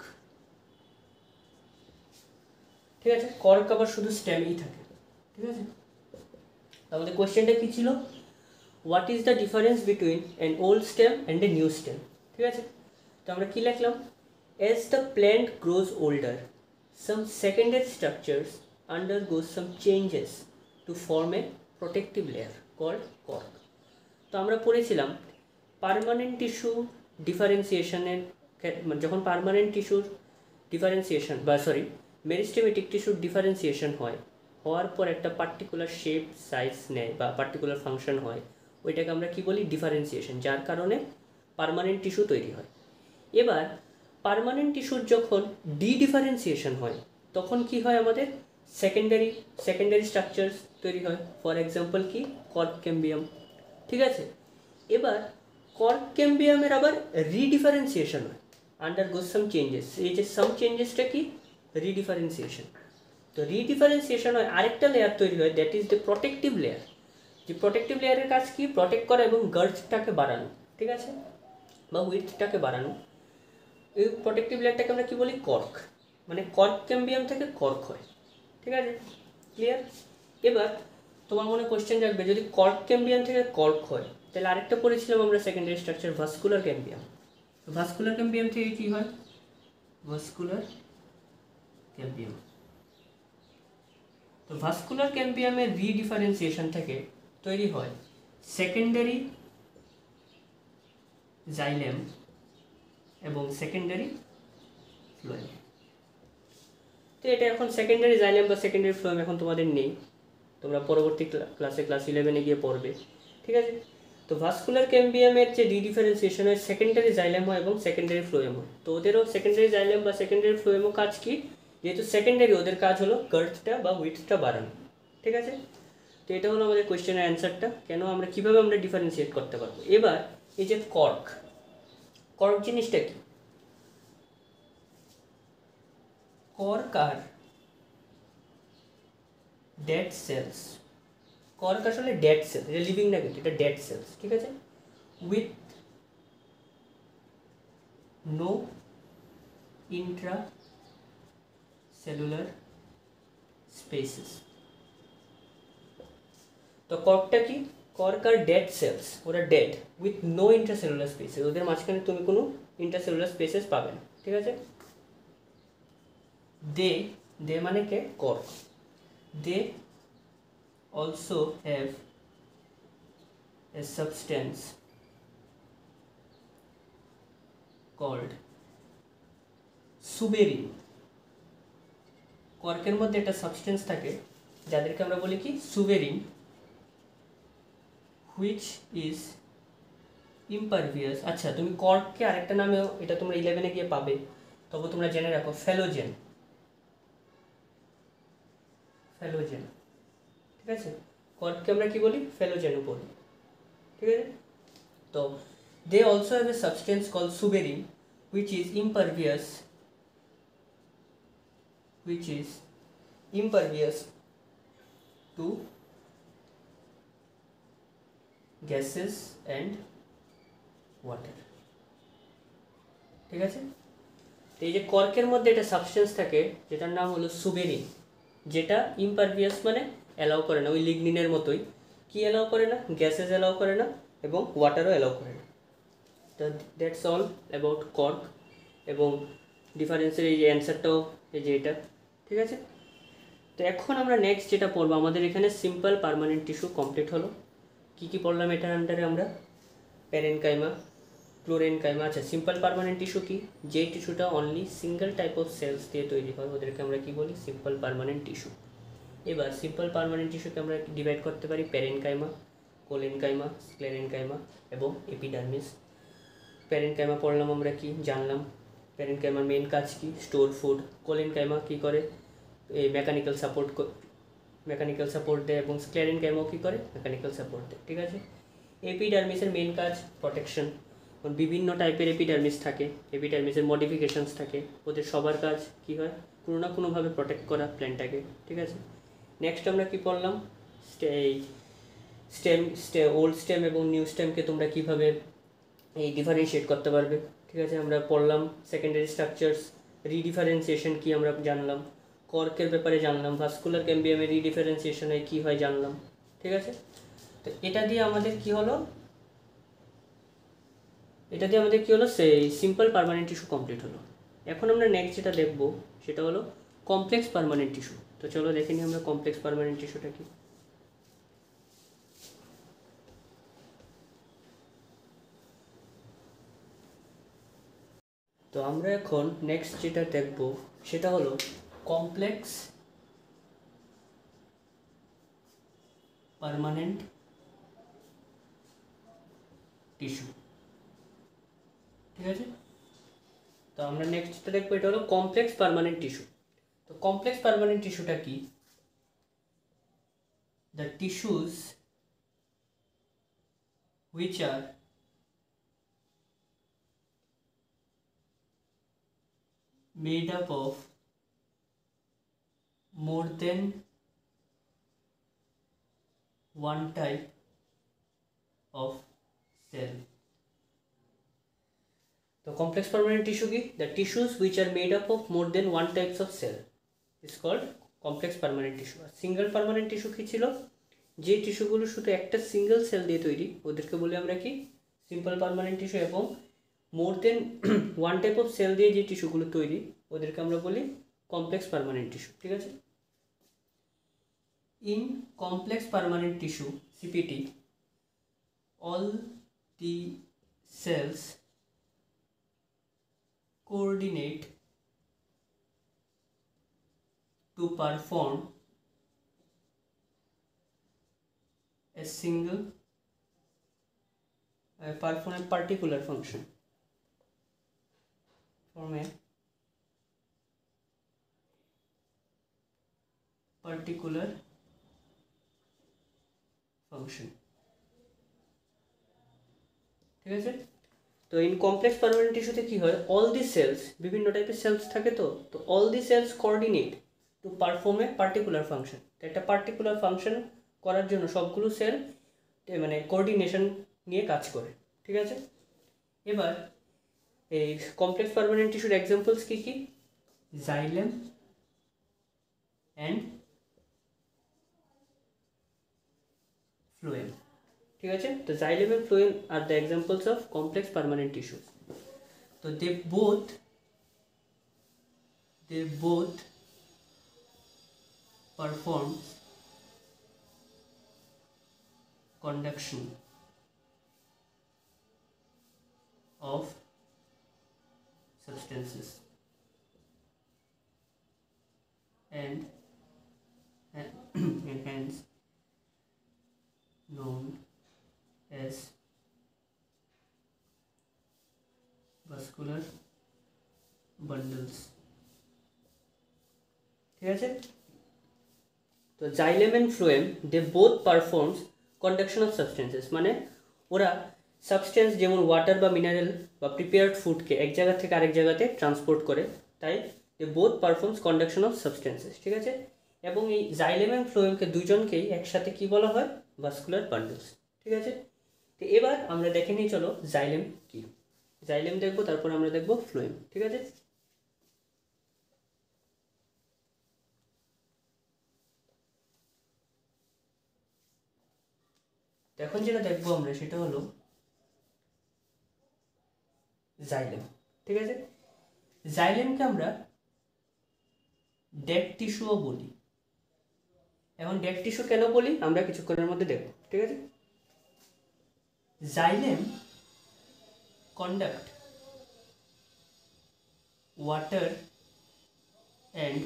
ঠিক আছে। কর্ক আবার শুধু স্টেমেই থাকে। ঠিক আছে। আমাদের কোয়েশ্চেনটা কি ছিল, what is the difference between an old stem and a new stem. ঠিক আছে। তো আমরা কি লিখলাম, as the plant grows older, some secondary structures undergoes some changes to to form a protective layer called cork. তো আমরা পড়েছিলাম permanent tissue ডিফারেন্সিয়েশনের, যখন পার্মানেন্ট টিস্যুর ডিফারেন্সিয়েশন মেরিস্টেমেটিক টিস্যুর ডিফারেন্সিয়েশন হওয়ার পর একটা পার্টিকুলার শেপ সাইজ নেয় বা পার্টিকুলার ফাংশন হয়, ওইটাকে আমরা কি বলি? ডিফারেন্সিয়েশন, যার কারণে পার্মানেন্ট টিস্যু তৈরি হয়। এবার পার্মানেন্ট টিস্যুর যখন ডিফারেন্সিয়েশন হয় তখন কি হয়? আমাদের সেকেন্ডারি স্ট্রাকচারস তৈরি হয়। ফর এক্সাম্পল কি? কর্ক ক্যাম্বিয়াম। ঠিক আছে, এবার কর্ক ক্যাম্বিয়ামের আবার রিডিফারেন্সিয়েশন হয়, আন্ডারগোজ সাম চেঞ্জেস। এই যে সাম চেঞ্জেসটা কি? রিডিফারেন্সিয়েশন। তো রিডিফারেন্সিয়েশন হয়, আরেকটা লেয়ার তৈরি হয়, that is the protective layer. যে প্রোটেক্টিভ লেয়ারের কাজ কি? প্রোটেক্ট করা এবং গার্ডটাকে বাড়ানো, ঠিক আছে, বা উইথটাকে বাড়ানো। এই প্রোটেক্টিভ লেয়ারটাকে আমরা কি বলি? কর্ক। মানে কর্ক ক্যাম্বিয়াম থেকে কর্ক হয়। ঠিক আছে, ক্লিয়ার? এবার তোমার মনে কোয়েশ্চেন রাখবে, যদি কর্ক ক্যাম্বিয়াম থেকে কর্ক হয় তাহলে আরেকটা পড়েছিলাম আমরা সেকেন্ডারি স্ট্রাকচার, ভাস্কুলার ক্যাম্বিয়াম। ভাস্কুলার ক্যাম্বিয়াম থেকে কি হয়? Vascular cambium. তো ভাস্কুলার ক্যাম্বিয়ামের রিডিফারেন্সিয়েশন থেকে তৈরি হয় সেকেন্ডারি জাইলেম এবং সেকেন্ডারি ফ্লোয়েম। তো এটা এখন সেকেন্ডারি জাইলেম বা সেকেন্ডারি ফ্লোয়েম এখন তোমাদের নেই, তোমরা পরবর্তী ক্লাসে ক্লাস 11-এ গিয়ে পড়বে। ঠিক আছে, তো ভাস্কুলার ক্যাম্বিয়ামের যে ডিফারেন্সিয়েশন হয় সেকেন্ডারি জাইলেম হয় এবং সেকেন্ডারি ফ্লোয়েম হয়। তো ওদেরও সেকেন্ডারি জাইলেম বা সেকেন্ডারি ফ্লোয়েমও কাজ কি? যেহেতু সেকেন্ডারি, ওদের কাজ হলো গার্থটা বা উইথটা বাড়ানো। ঠিক আছে, তো এটা হলো আমাদের কোয়েশ্চেনের অ্যান্সারটা, কেন আমরা কীভাবে আমরা ডিফারেন্সিয়েট করতে পারবো। এবার এই যে কর্ক জিনিসটা কি? Cork are dead cells. Cork আসলে ডেড সেল, এটা লিভিং না কিন্তু, এটা ডেড সেলস। ঠিক আছে, with no intracellular spaces. তো কর্কটা কি? কর্ক আর ডেড সেলস, ওরা dead with no intracellular spaces, ওদের মাঝখানে তুমি কোনো ইন্ট্রাসেলুলার স্পেসেস পাবে না। ঠিক আছে, দে মানে কে? Cork. They also have a substance called suberin। কর্কের মধ্যে একটা সাবস্টেন্স থাকে যাদেরকে আমরা বলি কি? Suberin, which is impervious. আচ্ছা, তুমি কর্ককে আরেকটা নামেও, এটা তোমরা 11-এ গিয়ে পাবে, তবে তোমরা জেনে রাখো, ফ্যালোজেন। ঠিক আছে, কর্ককে আমরা কি বলি? ফ্যালোজেনও বলি। ঠিক আছে, তো they also have a substance call suberin which is impervious to gases and water। ঠিক আছে, তো এই যে কর্কের মধ্যে একটা সাবস্টেন্স থাকে যেটার নাম হলো সুবেরিন, যেটা ইম্পারভিয়াস মানে অ্যালাউ করে না, ওই লিগনিনের মতোই। কি অ্যালাউ করে না? গ্যাসেস অ্যালাউ করে না এবং ওয়াটারও অ্যালাউ করে না। তো দ্যাটস অল অ্যাবাউট কর্ক, এবং ডিফারেন্সের এই যে অ্যান্সারটাও এই যে এটা। ঠিক আছে, তো এখন আমরা নেক্সট যেটা পড়বো, আমাদের এখানে সিম্পল পার্মানেন্ট টিস্যু কমপ্লিট হলো। কি কি পড়লাম এটার আন্ডারে আমরা? Parenchyma, chlorenchyma. আচ্ছা, সিম্পল পার্মানেন্ট টিস্যু কি? যে টিস্যুটা only single type of cells দিয়ে তৈরি হয়, ওদেরকে আমরা কি বলি? Simple permanent tissue. এবার সিম্পল পার্মানেন্ট টিস্যুকে আমরা ডিভাইড করতে পারি প্যারেনকাইমা, কোলেনকাইমা, স্ক্লেরেনকাইমা এবং এপিডার্মিস। প্যারেনকাইমা পড়লাম আমরা, কি জানলাম? প্যারেনকাইমার মেন কাজ কি? Store food. কোলেনকাইমা কি করে? এই মেকানিক্যাল সাপোর্ট দেয়, এবং স্ক্লেরেনকাইমাও কী করে? মেকানিক্যাল সাপোর্ট দেয়। ঠিক আছে, এপিডার্মিসের মেন কাজ প্রোটেকশন। বিভিন্ন টাইপের এপিডার্মিস থাকে, এপিডার্মিসের মডিফিকেশনস থাকে, ওদের সবার কাজ কি হয়? কোনো না কোনোভাবে প্রোটেক্ট করা প্ল্যান্টটাকে। ঠিক আছে, নেক্সট আমরা কি পড়লাম? ওল্ড স্টেম এবং নিউ স্টেমকে তোমরা কীভাবে এই ডিফারেন্সিয়েট করতে পারবে। ঠিক আছে, আমরা পড়লাম সেকেন্ডারি স্ট্রাকচারস, রিডিফারেন্সিয়েশন কি আমরা জানলাম, কর্কের ব্যাপারে জানলাম, ভাস্কুলার ক্যাম্বিয়ামের রিডিফারেন্সিয়েশনে কী হয় জানলাম। ঠিক আছে, তো এটা দিয়ে আমাদের কি হলো? সেই সিম্পল পার্মানেন্ট টিস্যু কমপ্লিট হলো। এখন আমরা নেক্সট যেটা দেখব সেটা হলো কমপ্লেক্স পার্মানেন্ট টিস্যু। তো চলো দেখে নিই আমরা কমপ্লেক্স পার্মানেন্ট টিস্যুটা কি। তো আমরা এখন নেক্সট যেটা দেখব সেটা হলো কমপ্লেক্স পার্মানেন্ট টিস্যু। ঠিক আছে, তো আমরা নেক্সট যেটা দেখবো এটা হলো কমপ্লেক্স পার্মানেন্ট টিস্যু। তো কমপ্লেক্স পার্মানেন্ট টিস্যুটা কি? The tissues which are made up of more than one type of cell. So complex permanent tissue ki the tissues which are made up of more than one types of cell is called complex permanent tissue. R single permanent tissue কি ছিল? যে টিস্যুগুলো শুধু একটা single cell দিয়ে তৈরি ওদেরকে বলি আমরা কি সিম্পল পার্মানেন্ট টিস্যু, এবং মোর দেন ওয়ান টাইপ অফ সেল দিয়ে যে টিস্যুগুলো তৈরি ওদেরকে আমরা বলি কমপ্লেক্স পার্মানেন্ট টিস্যু। ঠিক আছে, in complex permanent tissue CPT all the cells coordinate to perform a particular function. Form a particular function. ঠিক আছে, তো ইন কমপ্লেক্স পার্মানেন্ট টিস্যুতে কি হয়, অল দি সেলস, বিভিন্ন টাইপের সেলস থাকে, তো all the cells coordinate to perform a particular function. তো একটা পার্টিকুলার ফাংশন করার জন্য সবগুলো সেল মানে কোঅর্ডিনেশন নিয়ে কাজ করে। ঠিক আছে, এবার এই কমপ্লেক্স পার্মানেন্ট টিস্যুর এক্সাম্পলস কি কি? Xylem and phloem. ঠিক আছে, তো xylem and phloem are the examples of complex permanent tissues. So they both perform conduction of substances and hence known as vascular bundles. ঠিক আছে, তো xylem and phloem they both performs conduction of substances, মানে ওরা substance যেমন water বা mineral বা prepared ফুডকে এক জায়গা থেকে আরেক জায়গাতে ট্রান্সপোর্ট করে, তাই they both performs conduction of substances. ঠিক আছে, এবং এই জাইলেম এন্ড ফ্লোয়েমকে দুজনকেই একসাথে কি বলা হয়? ভাস্কুলার বান্ডলস। ঠিক আছে, তো এবার আমরা দেখে নিই, চলো জাইলেম কি। জাইলেম দেখবো, তারপর আমরা দেখবো ফ্লোয়েম। ঠিক আছে, তো এখন যেটা দেখবো আমরা সেটা হলো জাইলেম। ঠিক আছে, জাইলেমকে আমরা ডেড টিস্যুও বলি। এখন ডেড টিস্যু কেন বলি আমরা কিছুক্ষণের মধ্যে দেখবো। ঠিক আছে, xylem conduct water and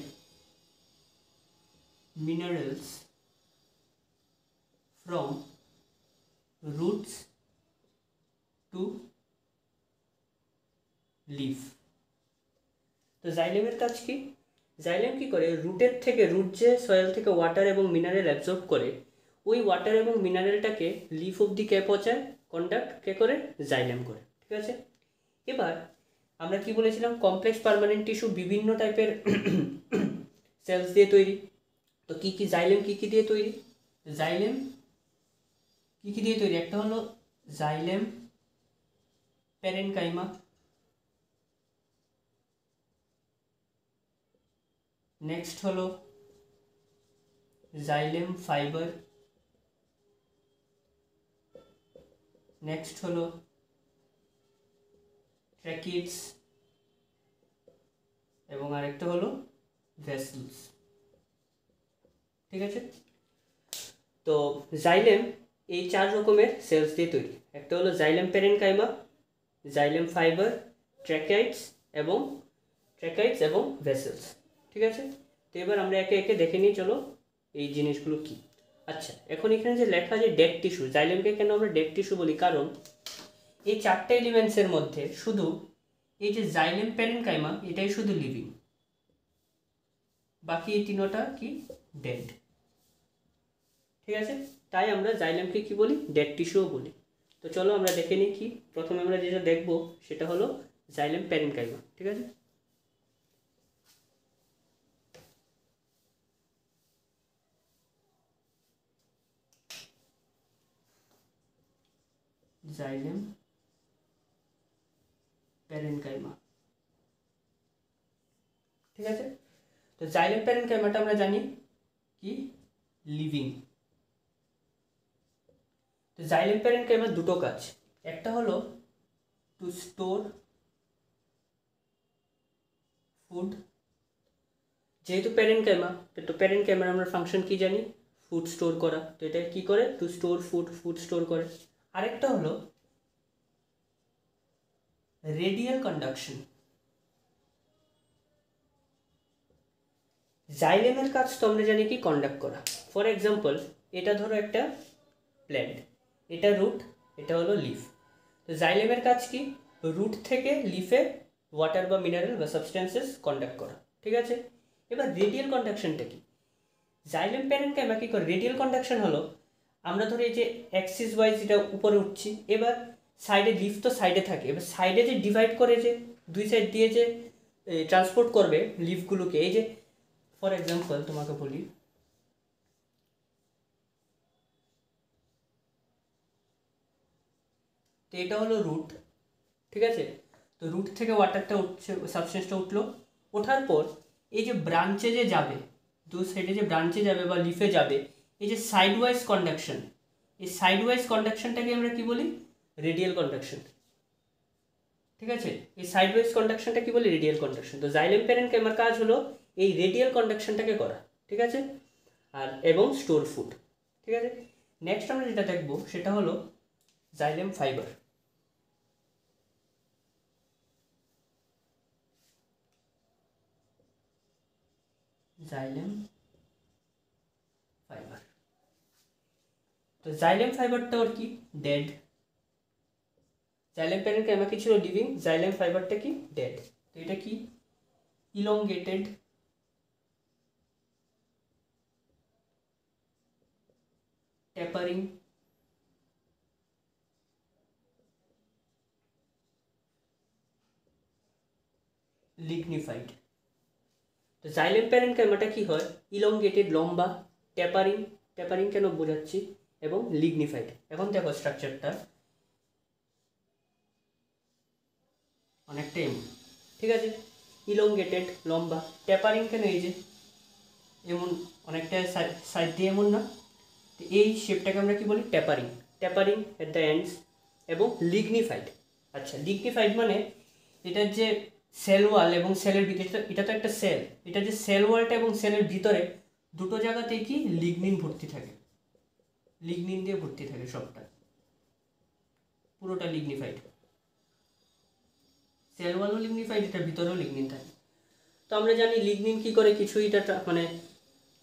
minerals from roots to leaf. তো জাইলেমের কাজ কি? জাইলেম কি করে, রুটের থেকে, রুট যে সয়েল থেকে ওয়াটার এবং মিনারেল অ্যাবজর্ব করে, ওই ওয়াটার এবং মিনারেলটাকে লিফ অবধি কে পৌঁছায়? কন্ডাক্ট কে করে? জাইলেম করে। ঠিক আছে, এবার আমরা কি বলেছিলাম, কমপ্লেক্স পার্মানেন্ট টিস্যু বিভিন্ন টাইপের সেলস দিয়ে তৈরি। তো কি কি জাইলেম কি কি দিয়ে তৈরি? জাইলেম কি কি দিয়ে তৈরি? একটা হলো জাইলেম প্যারেনকাইমা, নেক্সট হলো জাইলেম ফাইবার, নেক্সট হলো ট্র্যাকিডস, এবং আরেকটা হলো ভেসেলস। ঠিক আছে, তো জাইলেম এই চার রকমের সেলস দিয়ে তৈরি। একটা হলো জাইলেম প্যারেনকাইমা, জাইলেম ফাইবার, ট্র্যাকিডস এবং ট্র্যাকাইটস এবং ভেসেলস। ঠিক আছে, তো এবার আমরা একে একে দেখে নিই, চলো এই জিনিসগুলো কি। আচ্ছা, এখন এখানে যে লেখা যে ডেড টিস্যু, জাইলেমকে কেন আমরা ডেড টিস্যু বলি, কারণ এই চারটে এলিমেন্টসের মধ্যে শুধু এই যে জাইলেম প্যারেনকাইমা এটাই শুধু লিভিং, বাকি এই তিনটা কি ডেড। ঠিক আছে, তাই আমরা জাইলেমকে কি বলি, ডেড টিস্যুও বলি। তো চলো আমরা দেখে নিই কি। প্রথমে আমরা যেটা দেখব সেটা হলো জাইলেম প্যারেনকাইমা। ঠিক আছে, জাইলেম প্যারেনকাইমা। ঠিক আছে, তো জাইলেম প্যারেনকাইমাটা আমরা জানি কি লিভিং। তো জাইলেম প্যারেনকাইমার দুটো কাজ, একটা হলো টু স্টোর ফুড, যেহেতু প্যারেনকাইমা, তো প্যারেনকাইমার আমরা ফাংশন কি জানি, ফুড স্টোর করা, তো এটা কি করে, two store food, food store করে। আরেকটা হলো রেডিয়াল কন্ডাকশন। জাইলেমের কাজ তো আমরা জানি কি কন্ডাক্ট করা। ফর এক্সাম্পল, এটা ধরো একটা প্ল্যান্ট, এটা রুট, এটা হলো লিফ। তো জাইলেমের কাজ কি, রুট থেকে লিফে ওয়াটার বা মিনারেল বা সাবস্টেন্সেস কন্ডাক্ট করা। ঠিক আছে, এবার রেডিয়াল কন্ডাকশনটা কি, জাইলেম প্যারেনকাইমা কি করে, রেডিয়াল কন্ডাকশন হলো আমরা ধরি এই যে অ্যাক্সিস ওয়াইজ এটা উপরে উঠছি, এবার সাইডে লিফ তো সাইডে থাকে, এবার সাইডে যে ডিভাইড করে যে দুই সাইড দিয়ে যে ট্রান্সপোর্ট করবে লিফগুলোকে, এই যে ফর এক্সাম্পল তোমাকে বলি, তো এটা হলো রুট। ঠিক আছে, তো রুট থেকে ওয়াটারটা উঠছে, সাবস্টেন্সটা উঠলো, ওঠার পর এই যে ব্রাঞ্চে যে যাবে, দু সাইডে যে ব্রাঞ্চে যাবে বা লিফে যাবে, এই যে সাইড ওয়াইজ কন্ডাকশন, এই সাইড ওয়াইজ কন্ডাকশনটাকে আমরা কি বলি, রেডিয়াল কন্ডাকশন। ঠিক আছে, এই সাইড ওয়াইজ কন্ডাকশনটা কি বলি, রেডিয়াল কন্ডাকশন। তো জাইলেম প্যারেনকাইমার কাজ হলো এই রেডিয়াল কন্ডাকশনটাকে করা। ঠিক আছে, আর এবং স্টোর ফুড। ঠিক আছে, নেক্সট আমরা যেটা দেখবো সেটা হলো জাইলেম ফাইবার। জাইলেম ফাইবার, তো জাইলেম ফাইবারটা ওর কি ডেড, জাইলেম প্যারেনকাইমা কি ছিল লিভিং, জাইলেম ফাইবারটা কি ডেড। তো এটা কি ইলংগেটেড ট্যাপারিং লিগনিফাইড। তো জাইলেম প্যারেনকাইমাটা কি হয়, ইলংগেটেড লম্বা, ট্যাপারিং, ট্যাপারিং কেন বোঝাচ্ছি, এবং লিগনিফাইড। এখন দেখো স্ট্রাকচারটা অনেকটা এমন। ঠিক আছে, ইলংগেটেড লম্বা, ট্যাপারিং কেন, এই যে এমন অনেকটা সাইড দিয়ে এমন না, তো এই শেপটাকে আমরা কি বলি, tapering, tapering at the ends, এবং লিগনিফাইড। আচ্ছা, লিগনিফাইড মানে এটার যে সেল ওয়াল এবং সেলের ভিতরে, এটা তো একটা সেল, এটা যে সেল ওয়ালটা এবং সেলের ভিতরে দুটো জায়গাতেই কি লিগনিন ভর্তি থাকে, লিগনিন দিয়ে ভর্তি থাকে সবটা, পুরোটা লিগনিফাইড, সেল ওয়ালও লিগনিফাইড, এটার ভিতরেও লিগনিন থাকে। তো আমরা জানি লিগনিন কি করে, কিছুই এটা মানে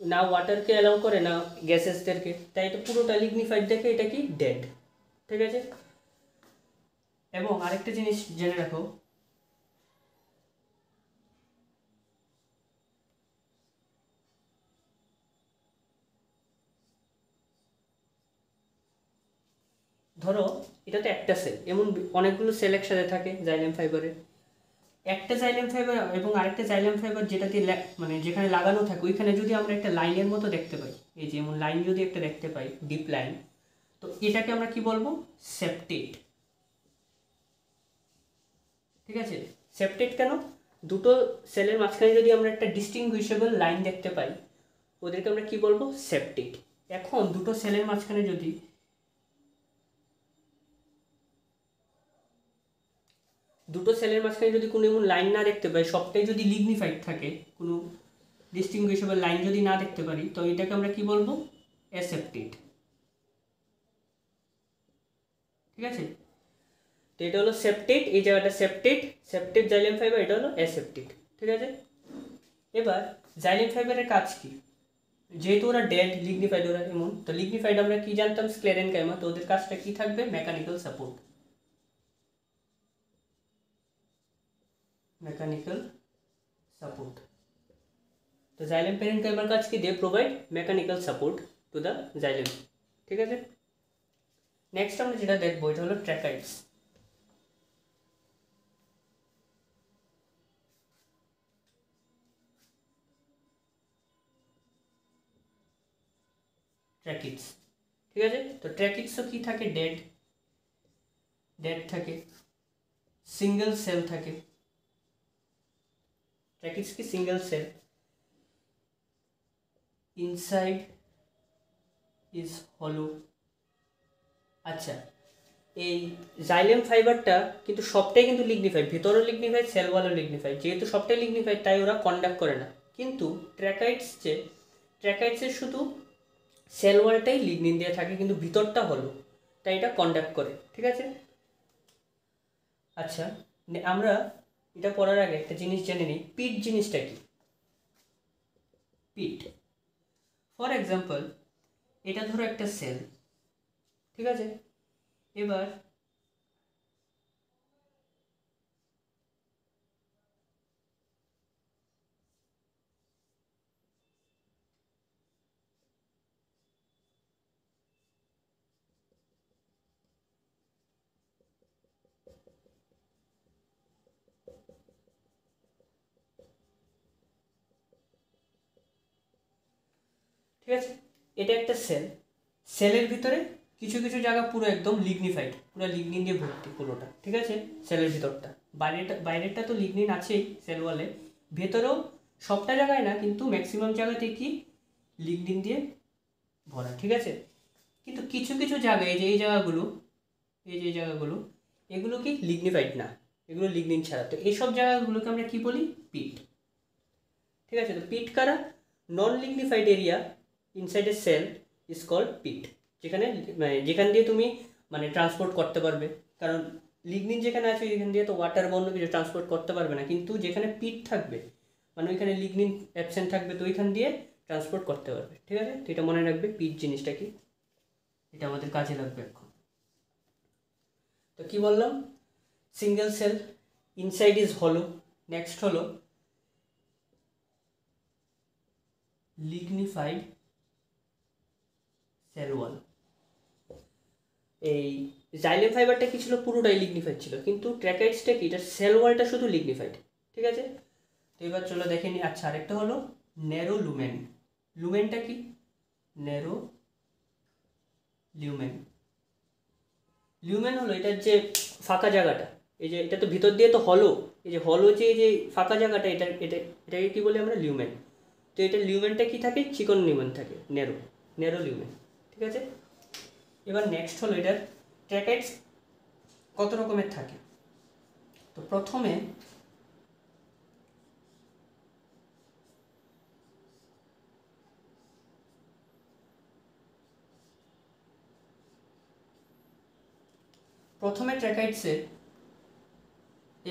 না ওয়াটারকে অ্যালাউ করে না গ্যাসেসদেরকে, তাই এটা পুরোটা লিগনিফাইড দেখে এটা কি ডেড। ঠিক আছে, এবং আরেকটা জিনিস জেনে রাখো, ধরো এটা তো একটা সেল, এমন অনেকগুলো সেল একসাথে থাকে জাইলেম ফাইবারে, একটা জাইলেম ফাইবার এবং আরেকটা জাইলেম ফাইবার যেটাতে মানে যেখানে লাগানো থাকে ওইখানে যদি আমরা একটা লাইনের মতো দেখতে পাই, এই যে এমন লাইন যদি একটা দেখতে পাই, ডিপ লাইন, তো এটাকে আমরা কি বলবো, সেপ্টেট। ঠিক আছে, সেপ্টেট কেন, দুটো সেলের মাঝখানে যদি আমরা একটা ডিস্টিংগুইশেবল লাইন দেখতে পাই, ওদেরকে আমরা কি বলবো, সেপ্টেট। এখন দুটো সেলের মাঝখানে যদি কোনো এমন লাইন না দেখতে পাই, সবটাই যদি লিগনিফাইড থাকে, কোনো ডিস্টিংগুইশেবল লাইন যদি না দেখতে পারি, তো এটাকে আমরা কি বলবো, অ্যাসেপ্টেড। ঠিক আছে, তো এটা হলো সেপ্টেট, এই জায়গাটা সেপ্টেট জাইলেম ফাইবার, এটা হলো অ্যাসেপ্টেট। ঠিক আছে, এবার জাইলেম ফাইবারের কাজ কি? যেহেতু ওরা ডেড, লিগনিফাইড ওরা এমন, তো লিগনিফাইড আমরা কি জানতাম, স্ক্লেরেনকাইমা, তো ওদের কাজটা কি থাকবে, মেকানিক্যাল সাপোর্ট, মেকানিক্যাল সাপোর্ট। তো জাইলেম প্যারেনকাইমার কাজ কি, they provide mechanical support to the xylem. ঠিক আছে, নেক্সট আমরা যেটা দেখবো এটা হলো ট্র্যাকাইডস। ট্র্যাকিডস, ঠিক আছে, তো ট্র্যাকিডসও কি থাকে, ডেড থাকে, সিঙ্গেল সেল থাকে। ট্র্যাকিডস কি সিঙ্গেল সেল, ইনসাইড ইজ হলো। আচ্ছা, এই জাইলেম ফাইবারটা কিন্তু সবটাই কিন্তু লিগনিফাইড, ভিতরেও লিগনিফাইড, সেল ওয়ালও লিগনিফাইড। যেহেতু সবটাই লিগনিফাইড তাই ওরা কন্ডাক্ট করে না। কিন্তু ট্র্যাকাইডসের শুধু সেল ওয়ালটাই লিগনিন দিয়ে থাকে, কিন্তু ভিতরটা হলো, তাই এটা কন্ডাক্ট করে। ঠিক আছে, আচ্ছা আমরা এটা পড়ার আগে একটা জিনিস জেনে নিই, পিট জিনিসটা কি। পিট, ফর এক্সাম্পল এটা ধরো একটা সেল, ঠিক আছে, এবার ঠিক আছে, এটা একটা সেলের ভিতরে কিছু কিছু জায়গা পুরো একদম লিগনিফাইড, পুরো লিগনিন দিয়ে ভর্তি পুরোটা। ঠিক আছে, সেলের ভিতরটা, বাইরেরটা তো লিগনিন আছেই সেল ওয়ালে, ভেতরেও সবটা জায়গায় না, কিন্তু ম্যাক্সিমাম জায়গাতে কি লিগনিন দিয়ে ভরা। ঠিক আছে, কিন্তু কিছু কিছু জায়গায় এই জায়গাগুলো, এই জায়গাগুলো, এগুলো কি লিগনিফাইড না, এগুলো লিগনিন ছাড়া। তো এইসব জায়গাগুলোকে আমরা কি বলি, পিট। ঠিক আছে, তো পিট কারা, non lignified area inside a cell is called pit, যেখান দিয়ে তুমি ট্রান্সপোর্ট করতে পারবে। কারণ লিগনিন যেখানে আছে এখান দিয়ে তো ওয়াটার বর্ণ কিছু ট্রান্সপোর্ট করতে পারবে না, কিন্তু যেখানে পিট থাকবে ওইখানে লিগনিন অ্যাবসেন্ট থাকবে, তো ওইখান দিয়ে ট্রান্সপোর্ট করতে পারবে। ঠিক আছে, তো এটা মনে রাখবে, পিট জিনিসটা কি, এটা আমাদের কাজে লাগবে এখন। তো কি বললাম, সিঙ্গেল সেল, ইনসাইড ইজ হলো, নেক্সট হলো লিগনিফাইড সেল ওয়াল। এই জাইলেম ফাইবারটা কি ছিল, পুরোটাই লিগনিফাইড ছিল, কিন্তু ট্র্যাকাইডসটা কি, এটা সেল ওয়ালটা শুধু লিগনিফাইড। ঠিক আছে, তো এবার চলো দেখে নি। আচ্ছা, আরেকটা হলো ন্যারো লুমেন। লুমেনটা কি, ন্যারো লিউমেন হলো এটার যে ফাঁকা জায়গাটা, এই যে এটা তো ভিতর দিয়ে তো হলো, এই যে হলো যে ফাঁকা জায়গাটা, এটাকে কি বলি আমরা, লিউমেন। তো এটা লিউমেনটা কি থাকে, চিকন লিউমেন থাকে, ন্যারো লিউমেন। ঠিক আছে, এবার নেক্সট হলো এটার ট্র্যাকাইডস কত রকমের থাকে। তো প্রথমে ট্র্যাকাইডসে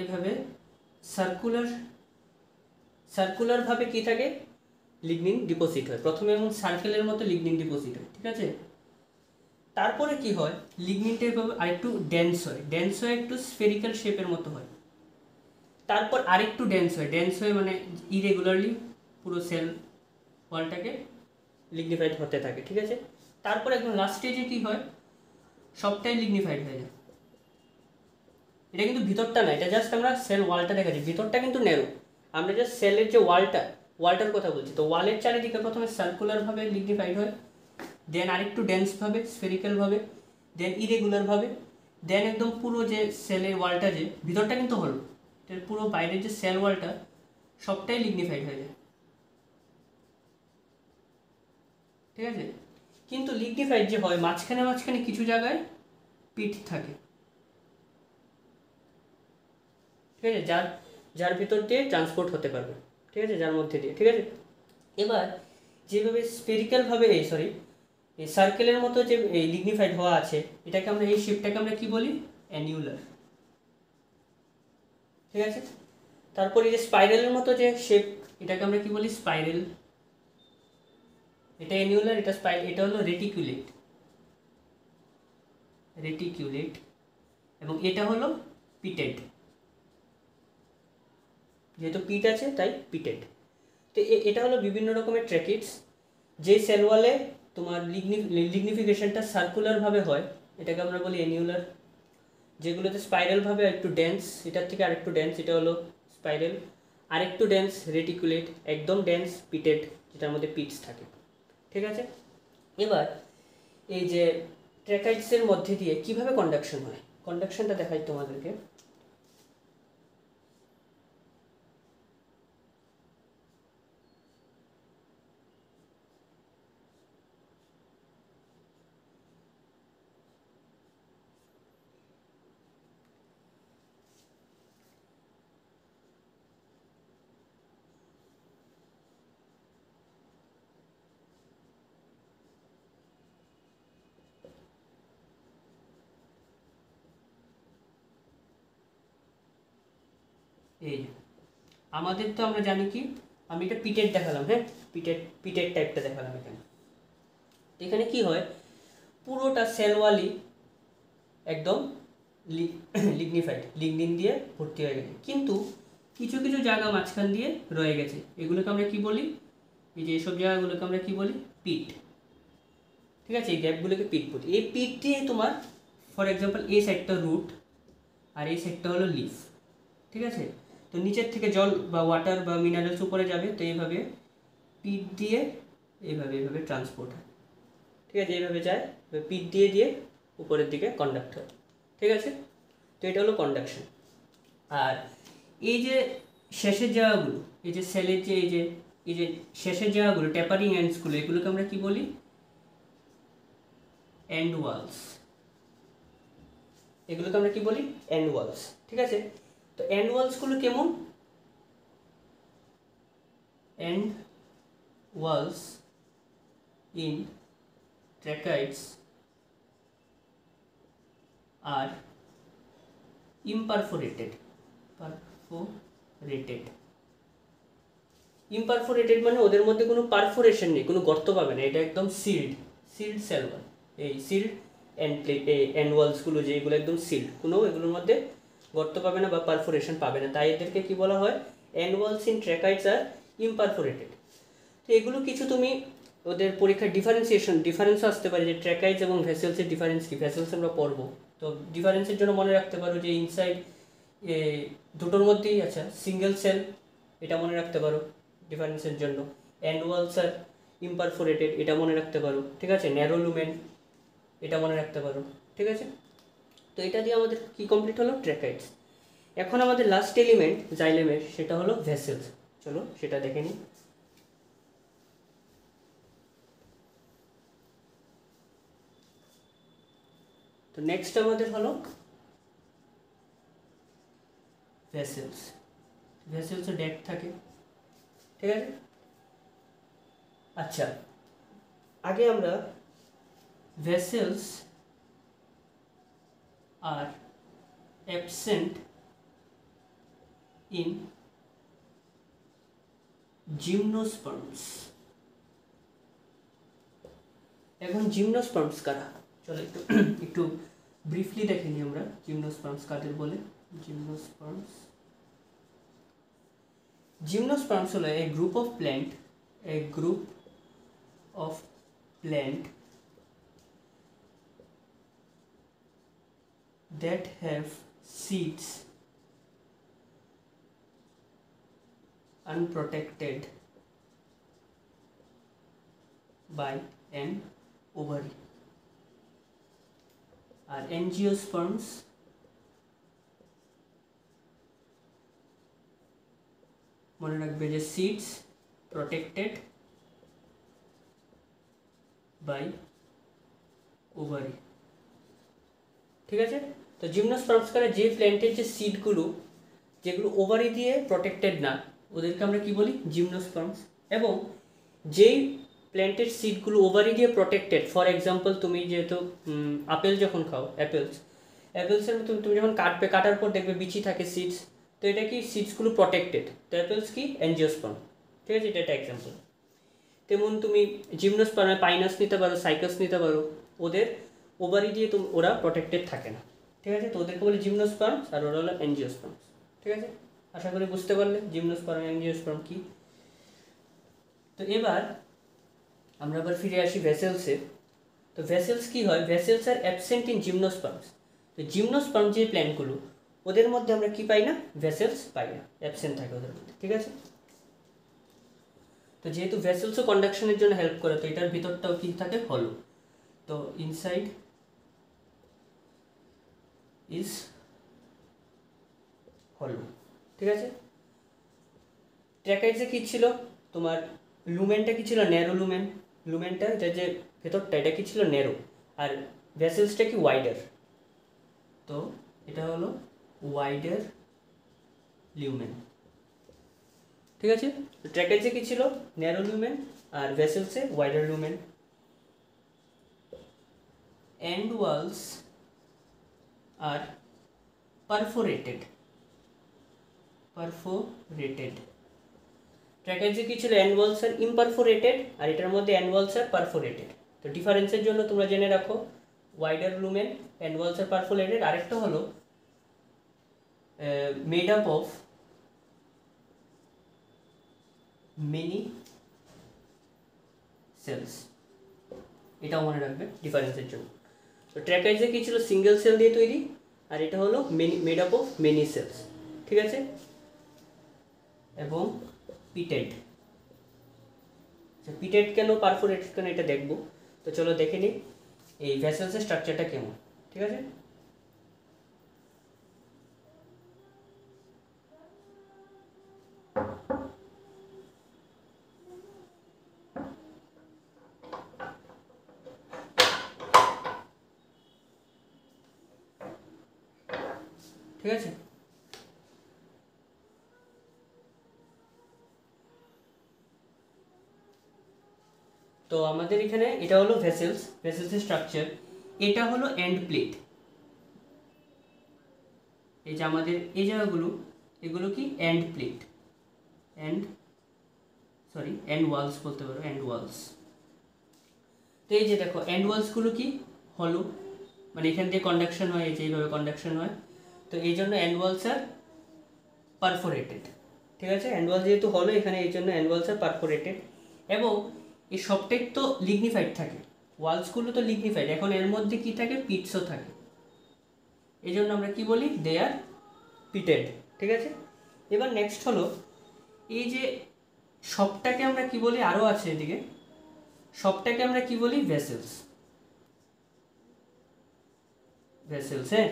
এভাবে সার্কুলারভাবে কি থাকে, লিগনিন ডিপোজিট হয়। প্রথমে এমন সার্কেলের মতো লিগনিন ডিপোজিট হয়। ঠিক আছে, তারপরে কি হয়, লিগনিনটা এভাবে আরেকটু ডেন্স হয়, একটু স্ফেরিক্যাল শেপের মতো হয়। তারপর আরেকটু ডেন্স হয় ইরেগুলারলি পুরো সেল ওয়ালটাকে লিগনিফাইড হতে থাকে। ঠিক আছে, তারপর একদম লাস্ট স্টেজে কি হয়, সবটাই লিগনিফাইড হয়ে যায়। এটা কিন্তু ভিতরটা না, এটা জাস্ট আমরা সেল ওয়ালটা দেখাচ্ছি, ভিতরটা কিন্তু ন্যারো। আমরা জাস্ট সেলের যে ওয়ালটার কথা বলছি। তো ওয়ালের চারিদিকে প্রথমে সার্কুলারভাবে লিগনিফাইড হয়, দেন আরেকটু ডেন্সভাবে, স্ফেরিক্যালভাবে, দেন ইরেগুলারভাবে, দেন একদম পুরো যে সেলের ওয়ালটা, যে ভিতরটা কিন্তু হলো, পুরো বাইরের যে সেল ওয়ালটা সবটাই লিগনিফাইড হয়ে যায়। ঠিক আছে, কিন্তু লিগনিফাইড যে হয় মাঝখানে কিছু জায়গায় পিট থাকে। ঠিক আছে, যার ভিতর দিয়ে ট্রান্সপোর্ট হতে পারবে। ঠিক আছে, যার মধ্যে দিয়ে। ঠিক আছে, এবার যেভাবে স্পেরিক্যালভাবে এই সার্কেলের মতো যে লিগনিফাইড হওয়া আছে, এটাকে আমরা, এই শেপটাকে আমরা কি বলি, অ্যানিউলার। ঠিক আছে। তারপর এই যে স্পাইরালের মতো যে শেপ, এটাকে আমরা কি বলি? স্পাইরাল। এটা অ্যানিউলার, এটা এটা হলো রেটিকুলেট, রেটিকুলেট, এবং এটা হলো পিটেড, যেহেতু পিট আছে তাই পিটেড। তো এটা হলো বিভিন্ন রকমের ট্র্যাকিডস, যে সেল ওয়ালে তোমার লিগনিফিকেশনটা সার্কুলারভাবে হয়, এটাকে আমরা বলি অ্যানিউলার। যেগুলোতে স্পাইরালভাবে একটু ডেন্স, এটার থেকে আরেকটু ডেন্স, এটা হলো স্পাইরাল। আরেকটু ডেন্স রেটিকুলেট, একদম ডেন্স পিটেড, যেটার মধ্যে পিটস থাকে। ঠিক আছে। এবার এই যে ট্র্যাকাইডসের মধ্যে দিয়ে কিভাবে কন্ডাকশন হয়, কন্ডাকশনটা দেখাই তোমাদেরকে। এই আমাদের তো আমরা জানি কি, আমি এটা পিটেড দেখালাম, হ্যাঁ, পিটেড টাইপটা দেখালাম এখানে। এখানে কি হয়, পুরোটা সেল ওয়ালই একদম লিগনিফাইড, লিগনিন দিয়ে ভর্তি হয়ে গেছে, কিন্তু কিছু কিছু জায়গা মাঝখান দিয়ে রয়ে গেছে, এগুলোকে আমরা কি বলি? এই যে এসব জায়গাগুলোকে আমরা কি বলি? পিট। ঠিক আছে, এই গ্যাপগুলোকে পিট বলি। এই পিট দিয়ে তোমার, ফর এক্সাম্পল, এই সাইডটা রুট আর এই সাইডটা হলো লিফ। ঠিক আছে, তো নিচের থেকে জল বা ওয়াটার বা মিনারেলস উপরে যাবে, তো এইভাবে পিট দিয়ে এইভাবে এইভাবে ট্রান্সপোর্ট হয়। ঠিক আছে, এইভাবে যায়, পিট দিয়ে দিয়ে উপরের দিকে কন্ডাক্ট হয়। ঠিক আছে, তো এটা হলো কন্ডাকশন। আর এই যে শেষের জায়গাগুলো, এই যে সেলের যে এই যে শেষের জায়গাগুলো, ট্যাপারিং এন্ডসগুলো, এগুলোকে আমরা কি বলি? End walls. এগুলোকে আমরা কি বলি? End walls. ঠিক আছে, তো এন্ড ওয়ালসগুলো কেমন? End walls in tracheids are imperforated. Imperforated মানে ওদের মধ্যে কোনো পারফোরেশন নেই, কোনো গর্ত পাবে না, এটা একদম সিল্ড সেল ওয়াল। এই সিল্ড এন্ড ওয়ালসগুলো যেগুলো একদম সিল্ড, কোনো এগুলোর মধ্যে গর্ত পাবে না বা পারফোরেশন পাবে না, তাই এদেরকে কি বলা হয়? And walls in tracheids are ইমপারফোরেটেড। তো এগুলো কিছু তুমি ওদের পরীক্ষার ডিফারেন্সও আসতে পারে, যে ট্র্যাকাইডস এবং ভেসেলসের ডিফারেন্স কি, ভেসেলস আমরা পড়বো। তো ডিফারেন্সের জন্য মনে রাখতে পারো যে ইনসাইড দুটোর মধ্যেই, আচ্ছা, সিঙ্গেল সেল, এটা মনে রাখতে পারো ডিফারেন্সের জন্য। এন্ড ওয়ালস আর ইমপারফোরেটেড, এটা মনে রাখতে পারো। ঠিক আছে, ন্যারো লুমেন, এটা মনে রাখতে পারো। ঠিক আছে, তো এটা দিয়ে আমাদের কি কমপ্লিট হলো? ট্র্যাকাইডস। এখন আমাদের লাস্ট এলিমেন্ট জাইলেমের, সেটা হলো ভেসেলস। চলো সেটা দেখে নিই। তো নেক্সট আমাদের হলো ভেসেলস। ভেসেলসে ডেপথ থাকে। ঠিক আছে, আচ্ছা, আগে আমরা vessels are absent in gymnosperms. এখন জিমনোস্পার্মস কারা, চলো একটু একটু ব্রিফলি দেখে নিই আমরা জিমনোস্পার্মস কাদের বলে। জিমনোস্পার্মস হলো a group of plant that have seeds unprotected by an ovary. R angiosperms মনে রাখবে যে seeds protected by ovary। ঠিক আছে, তো জিমনোস্পার্মস কারা? যে প্ল্যান্টের যে সিডগুলো, যেগুলো ওভারি দিয়ে প্রটেক্টেড না, ওদেরকে আমরা কি বলি? জিমনোস্পার্মস। এবং যেই প্ল্যান্টের সিডগুলো ওভারি দিয়ে প্রটেক্টেড, ফর এক্সাম্পল তুমি যেহেতু আপেল যখন খাও, অ্যাপেলসের তুমি যখন কাটার পর দেখবে বিচি থাকে সিডস, তো এটা কি সিটসগুলো প্রটেক্টেড, তো অ্যাপেলস কি অ্যাঞ্জিওস্পার্ম, ঠিক আছে, এটা একটা এক্সাম্পল। তেমন তুমি জিমনোস্পার্মে পাইনাস নিতে পারো, সাইকাস নিতে পারো, ওদের ওভারি দিয়ে ওরা প্রটেক্টেড থাকে না, ঠিক আছে, তো ওদেরকে বলে জিমনোস্পার্মস আর ওরা হলো অ্যাঞ্জিওস্পার্মস, ঠিক আছে। আশা করি বুঝতে পারলে জিমনোস্পার্ম অ্যাঞ্জিওস্পার্ম কি। তো এবার আমরা আবার ফিরে আসি ভেসেলসে। তো ভেসেলস কি হয়, vessels are absent in gymnosperms. তো জিমনোস্পার্ম যে প্ল্যান্টগুলো ওদের মধ্যে আমরা কি পাই না, ভেসেলস পাই না, অ্যাবসেন্ট থাকে ওদের মধ্যে, ঠিক আছে। তো যেহেতু ভেসেলসও কন্ডাকশনের জন্য হেল্প করে, তো এটার ভিতরটাও কি থাকে, হলো। তো ইনসাইড ইজ হলো, ঠিক আছে। ট্র্যাকাইডসে কি ছিল তোমার, লুমেনটা কি ছিল, ন্যারো লুমেন, লুমেনটা এটা যে ভেতরটা এটা কি ছিল, ন্যারো, আর ভেসেলসটা কি ওয়াইডার, তো এটা হলো ওয়াইডার লিউমেন, ঠিক আছে। ট্র্যাকাইডসে কি ছিল, ন্যারো লুমেন, আর ভেসেলসে wider lumen. End walls are perforated, perforated. ট্র্যাকাইডসে কি ছিল, এন্ড ওয়ালস আর ইমপারফোরেটেড, আর এটার মধ্যে এন্ড ওয়ালস আর পারফোরেটেড। তো ডিফারেন্সের জন্য তোমরা জেনে রাখো, wider lumen, end walls are perforated, আরেকটা হলো made up of many cells, এটাও মনে রাখবে ডিফারেন্সের জন্য। তো ট্র্যাকাইডসে কি ছিল, সিঙ্গেল সেল দিয়ে তৈরি, আর এটা হলো made up of many cells, ঠিক আছে। এবং পিটেড, পিটেড কেন, পারফোরেটেড কেন, এটা দেখবো। তো চলো দেখে নিই এই ভেসেলসের স্ট্রাকচারটা কেমন, ঠিক আছে। ঠিক আছে, তো আমাদের এখানে এটা হলো ভেসেলস, ভেসেলসের স্ট্রাকচার। এটা হলো এন্ড প্লেট, এই যে আমাদের এই জায়গাগুলো এগুলো কি and plate, and and walls বলতে পারো, এন্ড ওয়ালস। তো এই যে দেখো এন্ড ওয়ালসগুলো কি হলো, মানে এখান থেকে কন্ডাকশন হয়, এই যে এইভাবে কন্ডাকশন হয়, তো এই জন্য এন্ড ওয়ালস আর পারফোরেটেড, ঠিক আছে। এন্ড ওয়াল যেহেতু হলো এখানে, এই জন্য এন্ড ওয়ালস আর পারফোরেটেড। এবং এই সবটাই তো লিগনিফাইড থাকে, ওয়ালসগুলো তো লিগনিফাইড, এখন এর মধ্যে কি থাকে, পিটসও থাকে, এই জন্য আমরা কি বলি, দে আর পিটেড, ঠিক আছে। এবার নেক্সট হলো এই যে সবটাকে আমরা কি বলি, আরও আছে এদিকে, সবটাকে আমরা কি বলি, ভেসেলস, ভেসেলস, হ্যাঁ।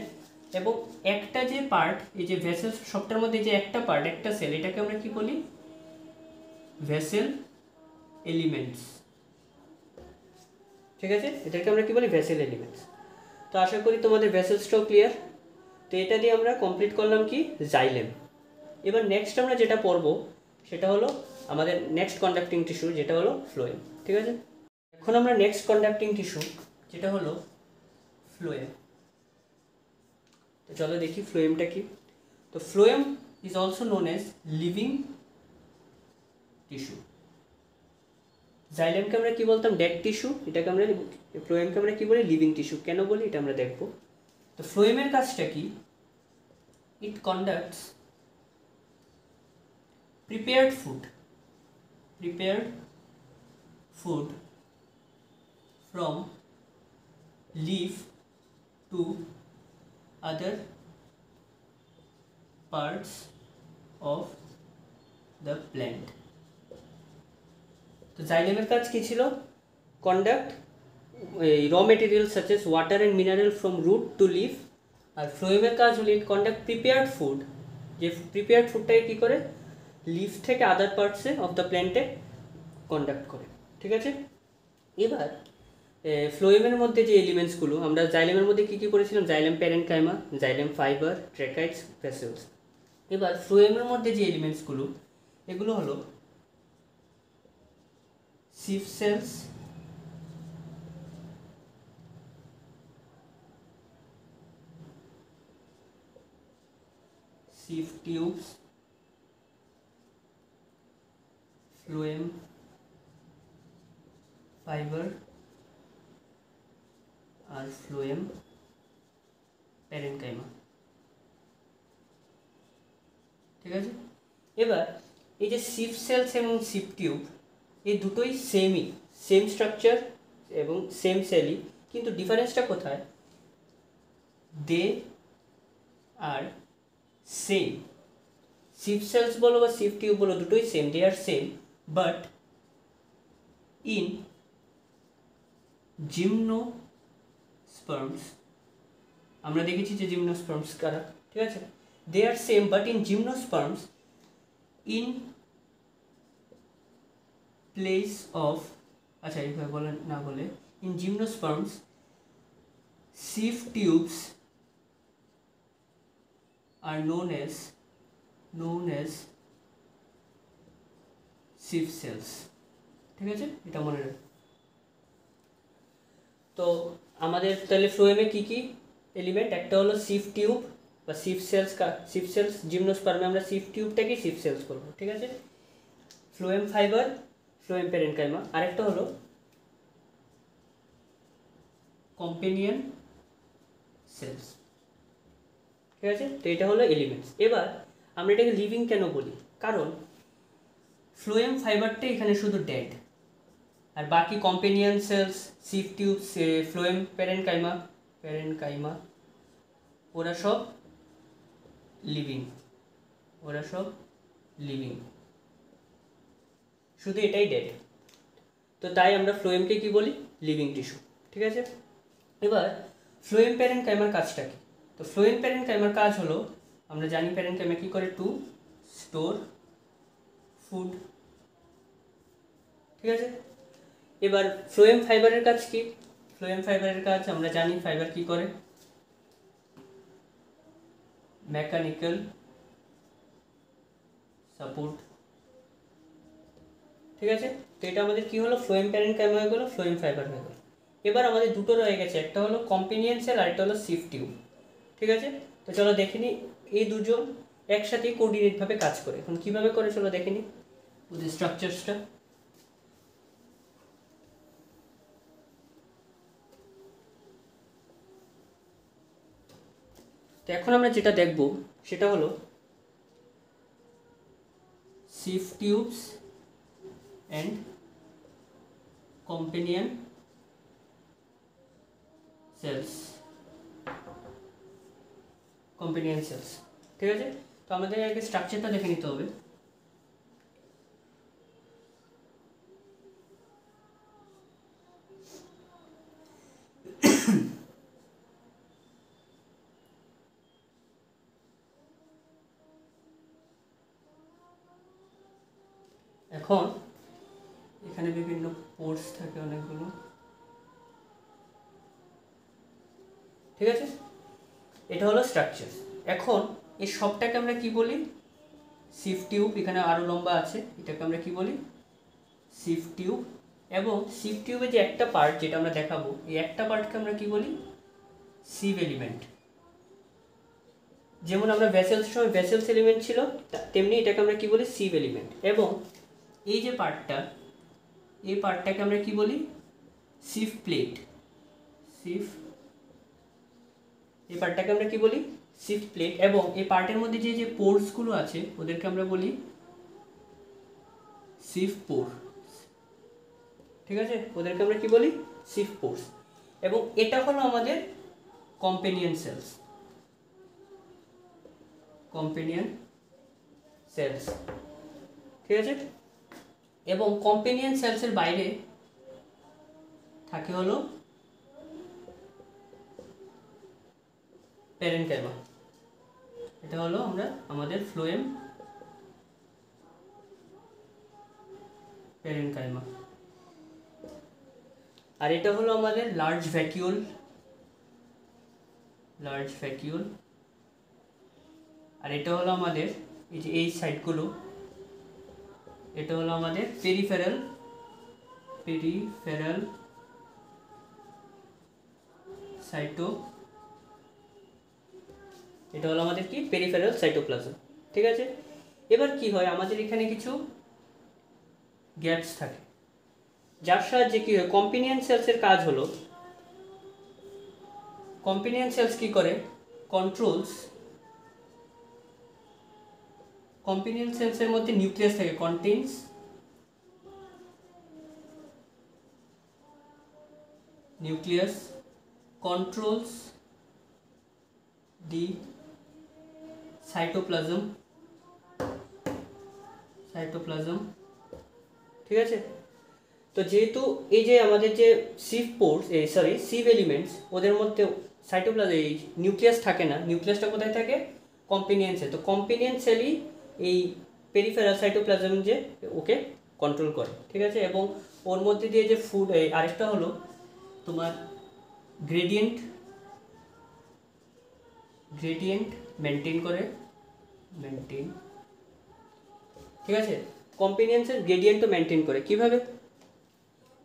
এবং একটা যে পার্ট, এই যে ভেসেলস সবটার মধ্যে যে একটা পার্ট, একটা সেল, এটাকে আমরা কি বলি, ভেসেল এলিমেন্টস, ঠিক আছে, এটাকে আমরা কি বলি, ভেসেল এলিমেন্টস। তো আশা করি তোমাদের ভেসেলসটাও ক্লিয়ার। তো এটা দিয়ে আমরা কমপ্লিট করলাম কি, জাইলেম। এবার নেক্সট আমরা যেটা পড়বো সেটা হলো আমাদের নেক্সট কন্ডাক্টিং টিস্যু, যেটা হলো ফ্লোয়েম, ঠিক আছে। এখন আমরা নেক্সট কন্ডাক্টিং টিস্যু যেটা হলো ফ্লোয়েম। তো চলো দেখি ফ্লোয়েমটা কি। তো phloem is also known as living tissue. জাইলেমকে আমরা কি বলতাম, ডেড টিস্যু, এটাকে আমরা, ফ্লোয়েমকে আমরা কি বলি, লিভিং টিস্যু। কেন বলি এটা আমরা দেখবো। তো ফ্লোয়েমের কাজটা কি, ইট conducts prepared food from leaf to other parts of the plant. তো জাইলেমের কাজ কি ছিল, conduct raw material such as water and mineral from root to leaf. আর ফ্লোয়েমের কাজ হলো ইট কন্ডাক্ট প্রিপেয়ার্ড ফুড, যে প্রিপেয়ার্ড ফুডটাকে কী করে, লিফ থেকে আদার পার্টসে অফ দ্য প্ল্যান্টে কন্ডাক্ট করে, ঠিক আছে। এবার ফ্লোয়েমের মধ্যে যে এলিমেন্টসগুলো, আমরা জাইলেমের মধ্যে কী কী করেছিলাম, xylem parenchyma, xylem fiber, tracheids, vessels. এবার ফ্লোয়েমের মধ্যে যে এলিমেন্টসগুলো, এগুলো হলো sieve cells, sieve tubes, phloem fiber আর phloem parenchyma। ঠিক আছে, এবার এই যে সিভ সেলস এবং সিভ টিউব এই দুটোই সেম স্ট্রাকচার এবং সেম সেলই, কিন্তু ডিফারেন্সটা কোথায়? দে আর সেম, সিভ সেলস বলো বা সিভ টিউব বলো দুটোই same, they are same, but in gymnosperms, আমরা দেখেছি যে জিমনোস্পার্মস কারা, ঠিক আছে, they are same but in gymnosperms in place of, আচ্ছা এইভাবে বলে না বলে, in gymnosperms sieve tubes are known as sieve cells। ঠিক আছে, এটা মনে রাখো। তো আমাদের তাহলে ফ্লোয়েমে কি কি এলিমেন্ট? একটা হলো সিভ টিউব বা সিভ সেলস, জিমনোস্পার্মে আমরা সিভ টিউবটাকে সিভ সেলস করবো, ঠিক আছে, ফ্লোয়েম ফাইবার, ফ্লোয়েম প্যারেনকাইমা, আরেকটা হলো কম্পেনিয়ন সেলস। ঠিক আছে, তো এটা হলো এলিমেন্টস। এবার আমরা এটাকে লিভিং কেন বলি? কারণ ফ্লোয়েম ফাইবারটা এখানে শুধু ডেড, আর বাকি companion cells, sieve tube, phloem parenchyma ওরা সব লিভিং, শুধু এটাই ডেড। তো তাই আমরা ফ্লোয়েমকে কি বলি? Living tissue. ঠিক আছে, এবার ফ্লোয়েম প্যারেনকাইমার কাজটা কি? তো ফ্লোয়েম প্যারেনকাইমার কাজ হলো, আমরা জানি প্যারেনকাইমা কি করে? Two store food. ঠিক আছে, এবার ফ্লোয়েম ফাইবারের কাজ কি? ফ্লোয়েম ফাইবারের কাজ আমরা জানি, ফাইবার কি করে? Mechanical support. ঠিক আছে, তো এটা আমাদের কি হলো? ফ্লোয়েম প্যারেনকাইমা হয়ে গেলো, ফ্লোয়েম ফাইবার হয়ে গেলো। এবার আমাদের দুটো রয়ে গেছে, একটা হলো কম্পেনিয়ন সেল আর একটা হলো সিভ টিউব। ঠিক আছে, তো চলো দেখে নিই এই দুজন একসাথে কোঅর্ডিনেটভাবে কাজ করে। এখন কীভাবে করে চলো দেখে নিই ওদের স্ট্রাকচারসটা। তো এখন আমরা যেটা দেখব সেটা হলো সিভ টিউবস অ্যান্ড কম্পেনিয়ন সেলস। ঠিক আছে, তো আমাদের আগে স্ট্রাকচারটা দেখে নিতে হবে। এখন এখানে বিভিন্ন পোর্স থাকে অনেকগুলো। ঠিক আছে, এটা হলো স্ট্রাকচার। এখন এই সবটাকে আমরা কি বলি? সিভ টিউব। এখানে আরও লম্বা আছে, এটাকে আমরা কি বলি? সিভ টিউব। এবং সিভ টিউবে যে একটা পার্ট যেটা আমরা দেখাবো, এই একটা পার্টকে আমরা কি বলি? সিভ এলিমেন্ট। যেমন আমরা ভেসেলস সময় ভেসেলস এলিমেন্ট ছিল, তেমনি এটাকে আমরা কি বলি? সিভ এলিমেন্ট। এবং এই যে পার্টটা, এই পার্টটাকে আমরা কি বলি? সিভ প্লেট। এই পার্টটাকে আমরা কি বলি? সিভ প্লেট। এবং এই পার্টের মধ্যে যে যে পোর্সগুলো আছে ওদেরকে আমরা বলি সিভ পোর। ঠিক আছে, ওদেরকে আমরা কি বলি? সিভ পোর্স। এবং এটা হলো আমাদের কম্পেনিয়ন সেলস। ঠিক আছে, এবং কম্পেনিয়ন সেলসের বাইরে থাকে হলো প্যারেনকাইমা। এটা হলো আমাদের ফ্লোয়েম প্যারেনকাইমা। আর এটা হলো আমাদের লার্জ ভ্যাকিউল। আর এটা হলো আমাদের এই যে এই সাইডগুলো, এটা হলো আমাদের পেরিফেরাল এটা হলো আমাদের কি পেরিফেরাল সাইটোপ্লাজম। ঠিক আছে, এবার কি হয়, আমাদের এখানে কিছু গ্যাপস থাকে, যার সাহায্যে কি হয়, কম্পিনিয়ন সেলসের কাজ হলো, কম্পিনিয়ন সেলস কি করে, কন্ট্রোলস, কম্পিনিয়ন সেলসের মধ্যে নিউক্লিয়াস থাকে, কন্টেইনস নিউক্লিয়াস, কন্ট্রোলস দি সাইটোপ্লাজম, সাইটোপ্লাজম। ঠিক আছে, তো যেহেতু এই যে আমাদের যে সিভ পোর্স, সিভ এলিমেন্টস, ওদের মধ্যে সাইটোপ্লাজম এই নিউক্লিয়াস থাকে না, নিউক্লিয়াসটা কোথায় থাকে, কম্পিনিয়ন সেল। তো কম্পিনিয়ন সেলই এই পেরিফেরাল সাইটোপ্লাজম যে ওকে কন্ট্রোল করে। ঠিক আছে, এবং ওর মধ্যে দিয়ে যে ফুড, আরেকটা হলো তোমার গ্রেডিয়েন্ট, গ্রেডিয়েন্ট মেনটেন করে, মেনটেন। ঠিক আছে, কম্পিনিয়ন্সের গ্রেডিয়েন্টও মেনটেন করে কিভাবে,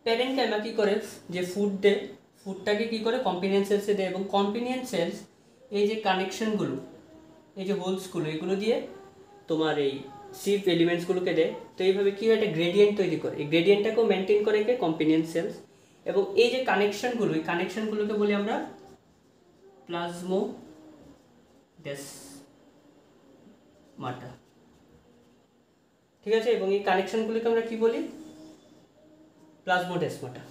প্যারেনকাইমা কী করে, যে ফুড দেয়, ফুডটাকে কী করে কম্পিনিয়ন সেলসে দেয়, এবং কম্পিনিয়ন সেলস এই যে কানেকশনগুলো, এই যে হোলসগুলো, এগুলো দিয়ে তোমার এই সিভ এলিমেন্টসগুলোকে দেয়। তো এইভাবে কী হয়, একটা গ্রেডিয়েন্ট তৈরি করে, এই গ্রেডিয়েন্টটাকেও মেনটেন করে কে, কম্পিনিয়ন সেলস। এবং এই যে কানেকশনগুলো, এই কানেকশনগুলোকে বলি আমরা প্লাজমোডেসমাটা। ঠিক আছে, এবং এই কানেকশনগুলোকে আমরা কি বলি, প্লাজমোডেসমাটা।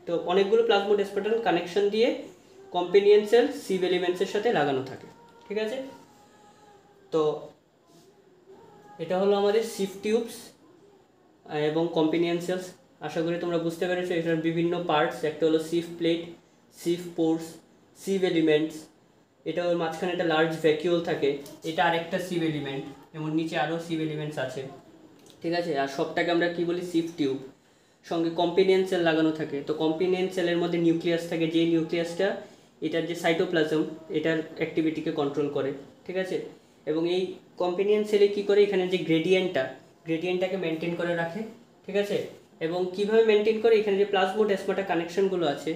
তো অনেকগুলো প্লাজমোডেসমাটার কানেকশন দিয়ে কম্পিনিয়ন সেল সিভ এলিমেন্টসের সাথে লাগানো থাকে। ঠিক আছে, তো এটা হলো আমাদের সিভ টিউবস এবং কম্পিনিয়ন সেলস। আশা করি তোমরা বুঝতে পেরেছো এটার বিভিন্ন পার্টস। একটা হলো সিভ প্লেট, সিভ পোর্স, সিভ এলিমেন্টস, এটা ওর মাঝখানে একটা লার্জ ভ্যাকিউল থাকে, এটা আরেকটা সিভ এলিমেন্ট, এবং নিচে আরও সিভ এলিমেন্টস আছে। ঠিক আছে, আর সবটাকে আমরা কি বলি, সিভ টিউব। সঙ্গে কম্পিনিয়ন সেল লাগানো থাকে। তো কম্পিনিয়ন সেলের মধ্যে নিউক্লিয়াস থাকে, যে নিউক্লিয়াসটা এটার যে সাইটোপ্লাজম, এটার অ্যাক্টিভিটিকে কন্ট্রোল করে। ঠিক আছে, এবং এই কম্পিনিয়ন সেলে কী করে, এখানে যে গ্রেডিয়েন্টটাকে মেনটেন করে রাখে। ঠিক আছে, এবং কিভাবে মেনটেন করে, এখানে যে প্লাজমোডেসমাটা কানেকশনগুলো আছে,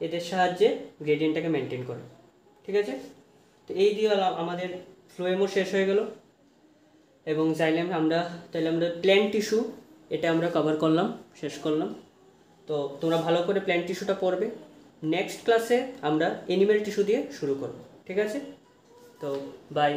এদের সাহায্যে গ্রেডিয়েন্টটাকে মেনটেন করে। ঠিক আছে, তো এই দিয়ে আমাদের ফ্লোয়েমও শেষ হয়ে গেল, এবং জাইলেম তাহলে আমরা প্ল্যান্ট টিস্যু এটা আমরা কভার করলাম, শেষ করলাম। তো তোমরা ভালো করে প্ল্যান্ট টিস্যুটা পড়বে। নেক্সট ক্লাসে আমরা অ্যানিমেল টিস্যু দিয়ে শুরু করব। ঠিক আছে, তো বাই।